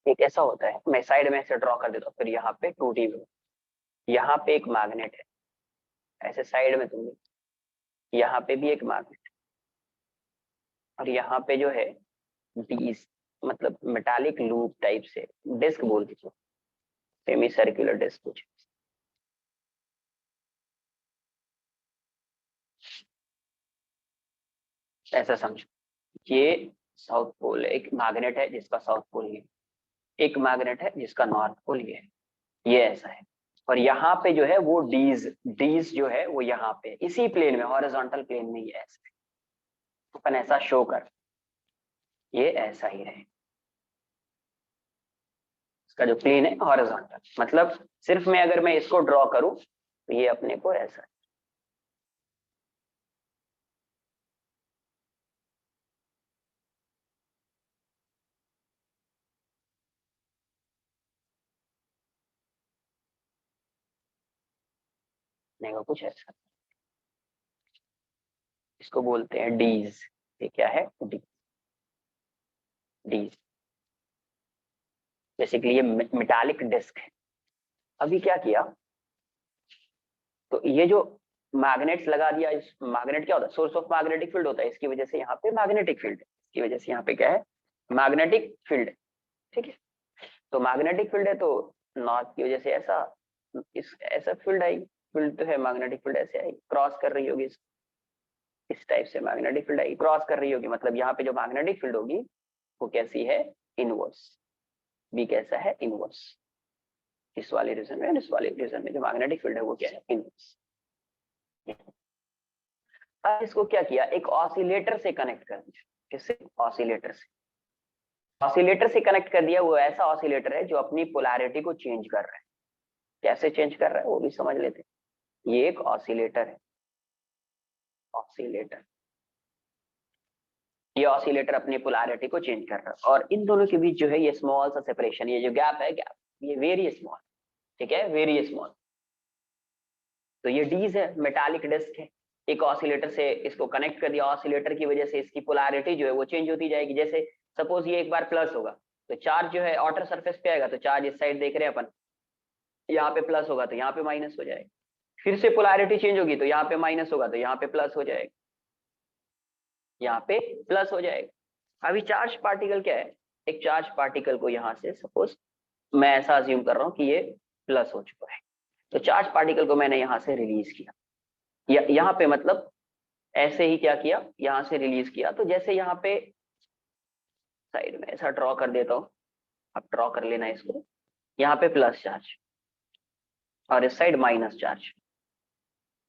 एक ऐसा होता है, मैं साइड में ऐसे ड्रॉ कर देता हूँ, फिर यहाँ पे 2D में, यहाँ पे एक मैग्नेट है, ऐसे साइड में तुम, यहाँ पे भी एक मैग्नेट, और यहाँ पे जो है डीज, मतलब मेटालिक लूप टाइप से डिस्क बोल दीजिए, सेमी सर्कुलर डिस्क कुछ ऐसा समझो। ये साउथ पोल है, एक मैग्नेट है जिसका साउथ पोल ये, एक मैग्नेट है जिसका नॉर्थ पोल ये ऐसा है, और यहाँ पे जो है वो डीज, डीज जो है वो यहाँ पे इसी प्लेन में, हॉरिजॉन्टल प्लेन में, ये ऐसा अपन ऐसा शो कर, ये ऐसा ही रहे, इसका जो प्लेन है हॉरिजॉन्टल, मतलब सिर्फ मैं अगर मैं इसको ड्रॉ करूं तो ये अपने को ऐसा है। नहीं कुछ ऐसा, इसको बोलते हैं डीज। ये क्या है? डी, डीज बेसिकली ये मेटालिक डिस्क है। अभी क्या किया, तो ये जो मैग्नेट्स लगा दिया, इस मैग्नेट क्या होता है? सोर्स ऑफ मैग्नेटिक फील्ड होता है, इसकी वजह से यहाँ पे मैग्नेटिक फील्ड है, इसकी वजह से यहाँ पे क्या है? Magnetic field. ठीक है, तो मैग्नेटिक फील्ड है तो नॉर्थ की वजह से ऐसा, इस ऐसा फील्ड आई, फील्ड तो है मैग्नेटिक फील्ड, ऐसे आई, क्रॉस कर रही होगी, इस टाइप से मैग्नेटिक फील्ड आई, क्रॉस कर रही होगी, मतलब यहाँ पे जो मैग्नेटिक फील्ड होगी वो कैसी है? इनवर्स। बी कैसा है? इनवर्स। इस वाले रीजन में, इस वाले रीजन में जो मैग्नेटिक फील्ड है वो क्या है? इनवर्स। अब इसको क्या किया, एक ऑसिलेटर से कनेक्ट कर दिया। किससे? ऑसिलेटर से। ऑसिलेटर से कनेक्ट कर दिया, वो ऐसा ऑसिलेटर है जो अपनी पोलैरिटी को चेंज कर रहा है। कैसे चेंज कर रहा है वो भी समझ लेते हैं। ये एक ऑसिलेटर है, ऑसिलेटर, ये ऑसिलेटर अपनी पोलैरिटी को चेंज कर रहा है, और इन दोनों के बीच जो है ये स्मॉल सा सेपरेशन, ये जो गैप है, गैप ये वेरी स्मॉल, ठीक है, वेरी स्मॉल। तो ये डीज है, मेटालिक डिस्क है, एक ऑसिलेटर से इसको कनेक्ट कर दिया, ऑसिलेटर की वजह से इसकी पोलैरिटी जो है वो चेंज होती जाएगी। जैसे सपोज ये एक बार प्लस होगा तो चार्ज जो है आउटर सरफेस पे आएगा, तो चार्ज इस साइड देख रहे हैं अपन, यहाँ पे प्लस होगा तो यहाँ पे माइनस हो जाएगा, फिर से पोलैरिटी चेंज होगी तो यहाँ पे माइनस होगा तो यहाँ पे प्लस हो जाएगा, यहाँ पे प्लस हो जाएगा। अभी चार्ज पार्टिकल क्या है, एक चार्ज पार्टिकल को यहाँ से सपोज मैं ऐसा अज्यूम कर रहा हूँ कि ये प्लस हो चुका है, तो चार्ज पार्टिकल को मैंने यहाँ से रिलीज किया, यहाँ पे मतलब ऐसे ही क्या किया, यहाँ से रिलीज किया, तो जैसे यहाँ पे साइड में ऐसा ड्रॉ कर देता हूँ, अब ड्रॉ कर लेना इसको, यहाँ पे प्लस चार्ज और इस साइड माइनस चार्ज,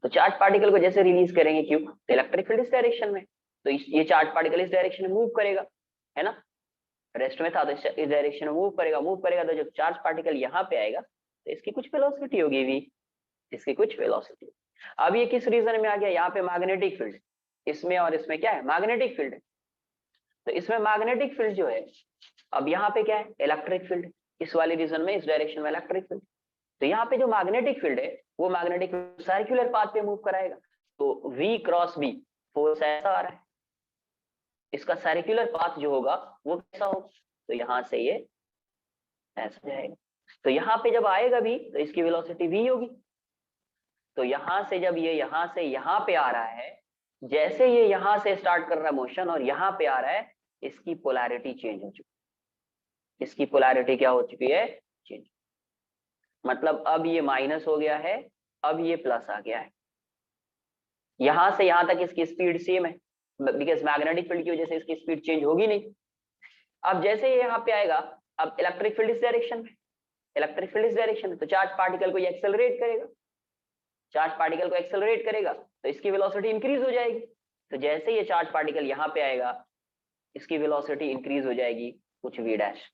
तो चार्ज पार्टिकल को जैसे रिलीज करेंगे, क्यों? तो इलेक्ट्रिक फील्ड इस डायरेक्शन में, तो ये चार्ज पार्टिकल इस डायरेक्शन में मूव करेगा, है ना? रेस्ट में था तो इस डायरेक्शन में मूव करेगा तो जब चार्ज पार्टिकल यहाँ पे आएगा तो इसकी कुछ वेलोसिटी होगी v, इसकी कुछ वेलोसिटी। अब ये किस रीजन में आ गया, यहाँ पे मैग्नेटिक फील्ड, इसमें और इसमें क्या है, मैग्नेटिक फील्ड है। तो इसमें मैग्नेटिक फील्ड जो है, अब यहाँ पे क्या है, इलेक्ट्रिक फील्ड, इस वाले रीजन में, इस डायरेक्शन में इलेक्ट्रिक फील्ड। तो यहाँ पे जो मैग्नेटिक फील्ड है वो मैग्नेटिक सर्कुलर पाथ पे मूव कराएगा, तो v क्रॉस b फोर्स ऐसा आ रहा है, इसका सर्कुलर पाथ जो होगा वो कैसा होगा, तो यहाँ से ये ऐसा जाएगा। तो यहाँ पे जब आएगा भी तो इसकी वेलोसिटी v होगी। तो यहाँ से जब ये यहाँ से यहाँ पे आ रहा है, जैसे ये यहाँ से स्टार्ट कर रहा है मोशन और यहाँ पे आ रहा है, इसकी पोलैरिटी चेंज हो चुकी है, इसकी पोलैरिटी क्या हो चुकी है, चेंज। मतलब अब ये माइनस हो गया है, अब ये प्लस आ गया है। यहां से यहां तक इसकी स्पीड सेम है, बिकॉज मैग्नेटिक फील्ड की वजह से इसकी स्पीड चेंज होगी नहीं। अब जैसे ये यहाँ पे आएगा, अब इलेक्ट्रिक फील्ड इस डायरेक्शन में, इलेक्ट्रिक फील्ड इस डायरेक्शन में, तो चार्ज पार्टिकल को ये एक्सेलरेट करेगा, चार्ज पार्टिकल को एक्सेलरेट करेगा तो इसकी वेलोसिटी इंक्रीज हो जाएगी। तो जैसे ये चार्ज पार्टिकल यहाँ पे आएगा, इसकी वेलोसिटी इंक्रीज हो जाएगी कुछ v डैश।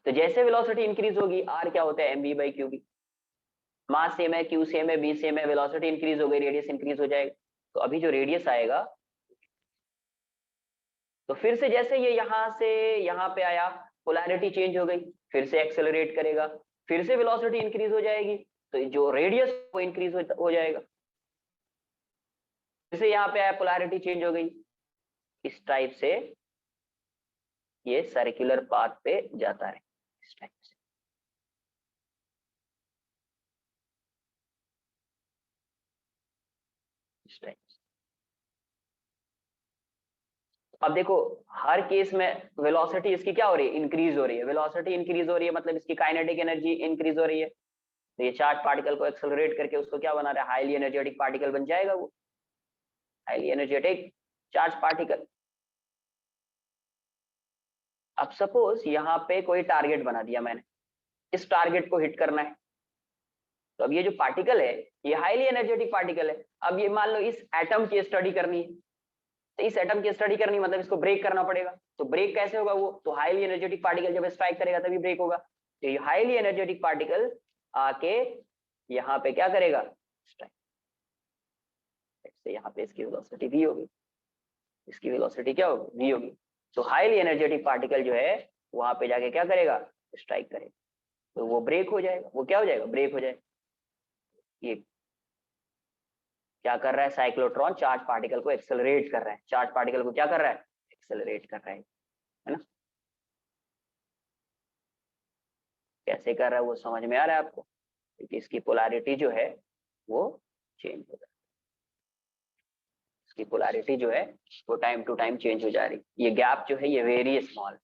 तो जैसे वेलोसिटी इंक्रीज होगी, r क्या होता है, mv by q b, mass same है, q सेम है, b सेम है, वेलोसिटी इंक्रीज हो गई, रेडियस इंक्रीज हो जाएगा। तो अभी जो रेडियस आएगा, तो फिर से जैसे ये यहाँ से यहाँ पे आया, पोलैरिटी चेंज हो गई, फिर से एक्सेलरेट करेगा, फिर से वेलोसिटी इंक्रीज हो जाएगी, तो जो रेडियस वो इंक्रीज हो जाएगा। फिर से यहाँ पे आया, पोलैरिटी चेंज हो गई, इस टाइप से ये सर्कुलर पाथ पे जाता है, इस टाइप से। इस टाइप से अब देखो, हर केस में वेलोसिटी इसकी क्या हो रही है, इंक्रीज हो रही है। वेलोसिटी इंक्रीज हो रही है मतलब इसकी काइनेटिक एनर्जी इंक्रीज हो रही है। तो ये चार्ज पार्टिकल को एक्सेलरेट करके उसको क्या बना रहा है, हाईली एनर्जेटिक पार्टिकल बन जाएगा वो, हाईली एनर्जेटिक चार्ज पार्टिकल। अब सपोज यहाँ पे कोई टारगेट बना दिया मैंने, इस टारगेट को हिट करना है, तो अब ये जो पार्टिकल है ये हाईली एनर्जेटिक पार्टिकल है। अब ये मान लो इस एटम की स्टडी करनी है, तो इस एटम की स्टडी करनी मतलब इसको ब्रेक करना पड़ेगा। तो ब्रेक कैसे होगा, वो तो हाईली एनर्जेटिक पार्टिकल जब स्ट्राइक करेगा तभी ब्रेक होगा। तो ये हाईली एनर्जेटिक पार्टिकल आके यहाँ पे क्या करेगा, स्ट्राइक से, यहाँ पे इसकी वेलोसिटी v होगी, इसकी वेलोसिटी क्या होगी, v होगी। तो हाईली एनर्जेटिक पार्टिकल जो है वहां पे जाके क्या करेगा, स्ट्राइक करेगा, तो वो ब्रेक हो जाएगा, वो क्या हो जाएगा, ब्रेक हो जाएगा। ये क्या कर रहा है, साइक्लोट्रॉन चार्ज पार्टिकल को एक्सेलरेट कर रहा है, चार्ज पार्टिकल को क्या कर रहा है, एक्सेलरेट कर रहा है ना। कैसे कर रहा है वो समझ में आ रहा है आपको, क्योंकि इसकी पोलैरिटी जो है वो चेंज हो रहा है, इसकी पोलैरिटी जो है वो टाइम टू टाइम चेंज हो जा रही है। ये गैप जो है ये वेरी स्मॉल,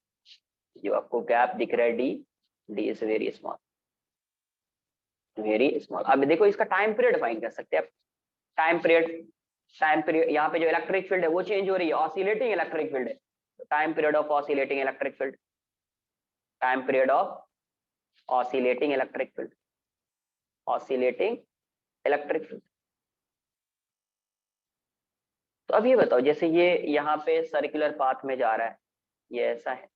जो आपको गैप दिख रहा है D is very small, very small. अब देखो इसका टाइम पीरियड फाइंड कर सकते हैं आप, टाइम पीरियड यहाँ पे जो इलेक्ट्रिक फील्ड है वो चेंज हो रही है, ऑसिलेटिंग इलेक्ट्रिक फील्ड है। Time period of oscillating electric field, time period of oscillating electric field, oscillating electric field. तो अब ये बताओ, जैसे ये यहाँ पे सर्कुलर पाथ में जा रहा है, ये ऐसा है,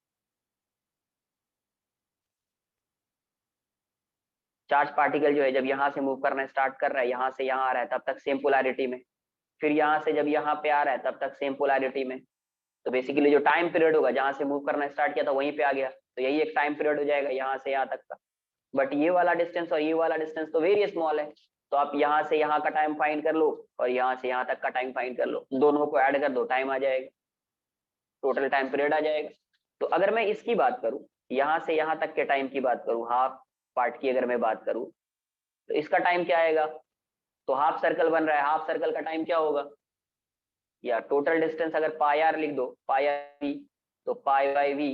चार्ज पार्टिकल जो है जब यहाँ से मूव करना स्टार्ट कर रहा है, यहाँ से यहाँ आ रहा है तब तक सेम पोलैरिटी में, फिर यहाँ से जब यहाँ पे आ रहा है तब तक सेम पोलैरिटी में। तो बेसिकली जो टाइम पीरियड होगा, जहां से मूव करना स्टार्ट किया था वहीं पे आ गया, तो यही एक टाइम पीरियड हो जाएगा यहाँ से यहाँ तक का। बट ये वाला डिस्टेंस और ये वाला डिस्टेंस तो वेरी स्मॉल है, तो आप यहाँ से यहाँ का टाइम फाइंड कर लो और यहाँ से यहाँ तक का टाइम फाइंड कर लो, दोनों को ऐड कर दो, टाइम आ जाएगा, टोटल टाइम पीरियड आ जाएगा। तो अगर मैं इसकी बात करूं, यहाँ से यहाँ तक के टाइम की बात करूं, हाफ पार्ट की अगर मैं बात करूं, तो इसका टाइम क्या आएगा, तो हाफ सर्कल बन रहा है, हाफ सर्कल का टाइम क्या होगा, या टोटल डिस्टेंस अगर पाई आर लिख दो, पाई आर वी, तो pi by v,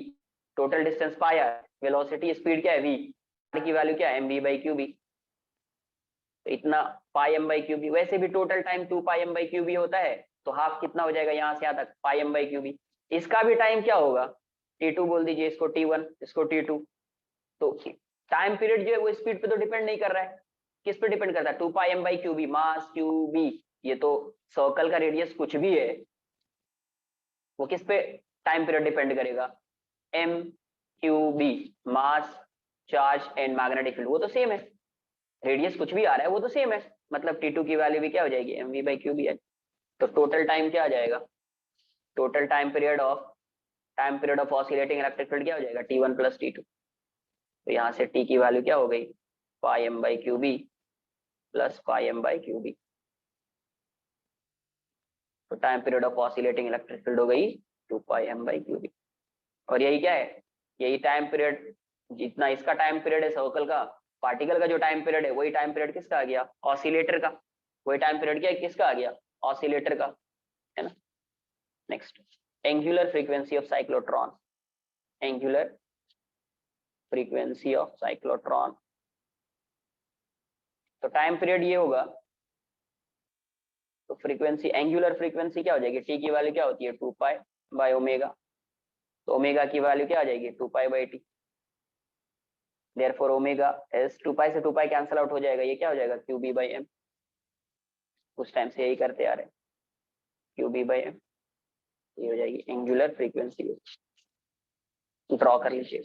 total distance pi r, velocity speed क्या है वी, आर की वैल्यू क्या है, m v by q b, तो इतना pi m by q b. वैसे भी total time 2 pi m by q b होता है, तो हाफ कितना हो जाएगा यहाँ से यहाँ तक, पाई एम बाई क्यू बी। इसका भी टाइम क्या होगा, T2 बोल दीजिए, इसको T1, इसको T2। तो टाइम पीरियड जो है वो स्पीड पे तो डिपेंड नहीं कर रहा है, किस पे डिपेंड करता है, 2 pi m by q b, mass q b, ये तो सर्कल का रेडियस कुछ भी है, वो किस पे टाइम पीरियड डिपेंड करेगा, m QB, mass, charge and magnetic field, वो तो सेम है। रेडियस कुछ भी आ रहा है वो तो सेम है, मतलब T2 की वैल्यू भी क्या हो जाएगी, mv/qb है। तो टोटल टाइम क्या आ जाएगा, total time period of oscillating electric field क्या हो जाएगा, T1 + T2। तो यहाँ से T की वैल्यू क्या हो गई, पाई m/qb प्लस पाई m/qb। तो time period of oscillating electric field हो गई 2 पाई m/qb। और यही क्या है, यही टाइम पीरियड, जितना इसका टाइम पीरियड है सर्कल का, पार्टिकल का जो टाइम पीरियड है वही टाइम पीरियड किसका आ गया, ऑसिलेटर का। वही टाइम पीरियड क्या है, किसका आ गया, ऑसिलेटर का, है ना। Next, angular frequency of cyclotron, angular frequency of cyclotron. तो टाइम पीरियड ये होगा, तो फ्रीक्वेंसी, एंगुलर फ्रीक्वेंसी क्या हो जाएगी, टी की वैल्यू क्या होती है 2π/ω। तो ओमेगा की वैल्यू क्या आ जाएगी 2π/t। देयरफॉर ओमेगा इज 2π से 2π कैंसिल आउट हो जाएगा, ये क्या हो जाएगा QB/m। उस टाइम से यही करते आ रहे हैं, QB/m, ये हो जाएगी एंगुलर फ्रीक्वेंसी। ड्रॉ कर लीजिए।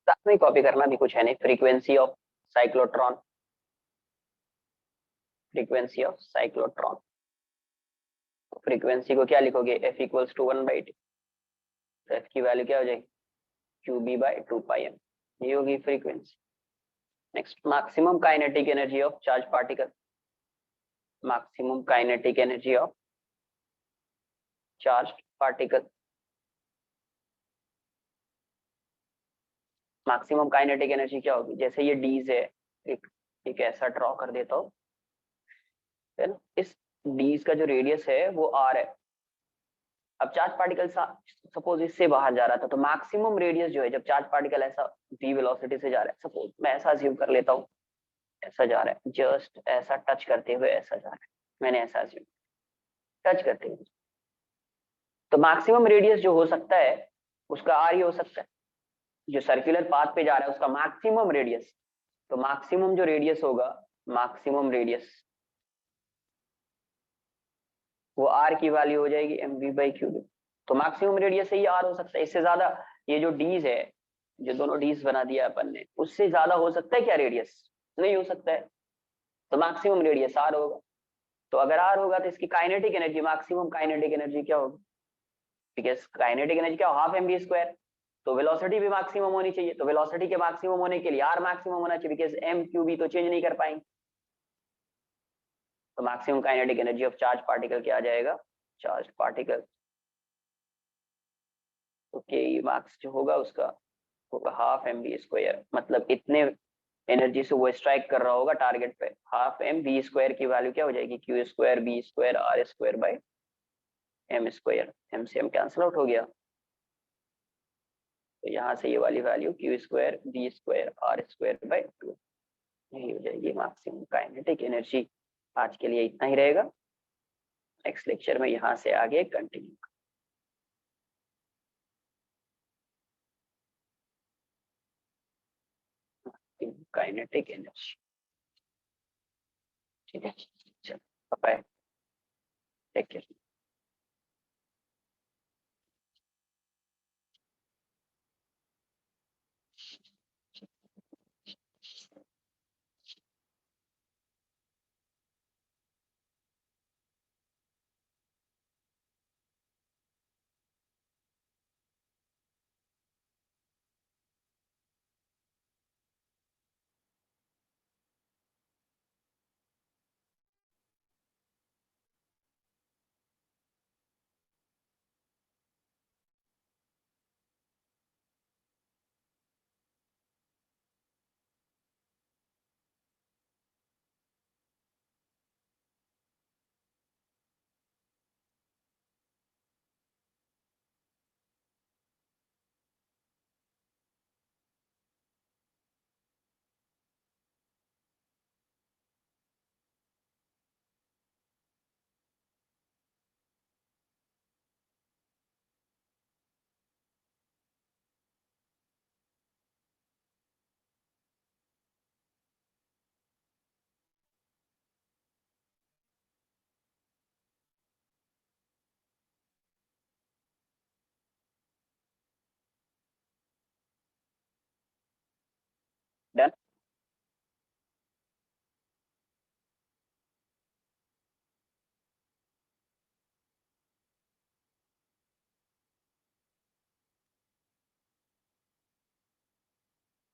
साथ में कॉपी करना भी कुछ है नहीं, frequency of cyclotron, frequency of cyclotron. Frequency को क्या लिखोगे, F = 1/t। तो F की वैल्यू क्या हो जाएगी, QB/2πm, ये होगी frequency. Next, maximum kinetic energy of charge particle, maximum kinetic energy of charge particle. Maximum kinetic energy क्या होगी, जैसे ये डीज है, एक एक ऐसा ड्रॉ कर देता हूँ, है ना। इस डीज का जो रेडियस है वो R है। अब चार्ज पार्टिकल सपोज इससे बाहर जा रहा था, तो मैक्सिमम रेडियस जो है, जब चार्ज पार्टिकल ऐसा v वेलोसिटी से जा रहा है, सपोज मैं ऐसा अज्यूम कर लेता हूँ, ऐसा जा रहा है, जस्ट ऐसा टच करते हुए ऐसा जा रहा है, मैंने ऐसा अज्यूम, टच करते हुए, तो मैक्सिमम रेडियस जो हो सकता है उसका R ही हो सकता है। जो सर्कुलर पाथ पे जा रहा है उसका मैक्सिमम रेडियस, तो मैक्सिमम जो रेडियस होगा, मैक्सिमम रेडियस वो आर की वैल्यू हो जाएगी एम वी बाई क्यू। तो मैक्सिमम रेडियस ही आर हो सकता है, इससे ज्यादा ये जो डीज है, जो दोनों डीज बना दिया अपन ने, उससे ज्यादा हो सकता है क्या रेडियस? नहीं हो सकता है। तो मैक्सिमम रेडियस आर होगा। तो अगर आर होगा तो इसकी kinetic energy, maximum kinetic energy क्या होगी? बिकॉज काइनेटिक एनर्जी क्या, हाफ एम बी स्क्वायर। तो वेलोसिटी भी मैक्सिमम होनी चाहिए, तो वेलोसिटी के मैक्सिमम होने के लिए आर मैक्सिमम होना चाहिए, बिकॉज एम क्यू बी तो चेंज नहीं कर पाएंगे। तो maximum kinetic energy of charge particle क्या आ जाएगा? Charge particle. तो के मार्क्स जो होगा उसका होगा हाफ एम बी स्क्वायर, मतलब इतने एनर्जी से वो स्ट्राइक कर रहा होगा टारगेट पे। हाफ एम बी स्क्वायर की वैल्यू क्या हो जाएगी? Q square b square r square by m square. M से एम कैंसिल आउट हो गया, तो यहाँ से ये वाली value q square b square r square by 2 यही हो जाएगी मैक्सिमम काइनेटिक एनर्जी। आज के लिए इतना ही रहेगा, नेक्स्ट लेक्चर में यहाँ से आगे कंटिन्यू। काइनेटिक एनर्जी, ठीक है, चलो बाय, टेक केयर। डन।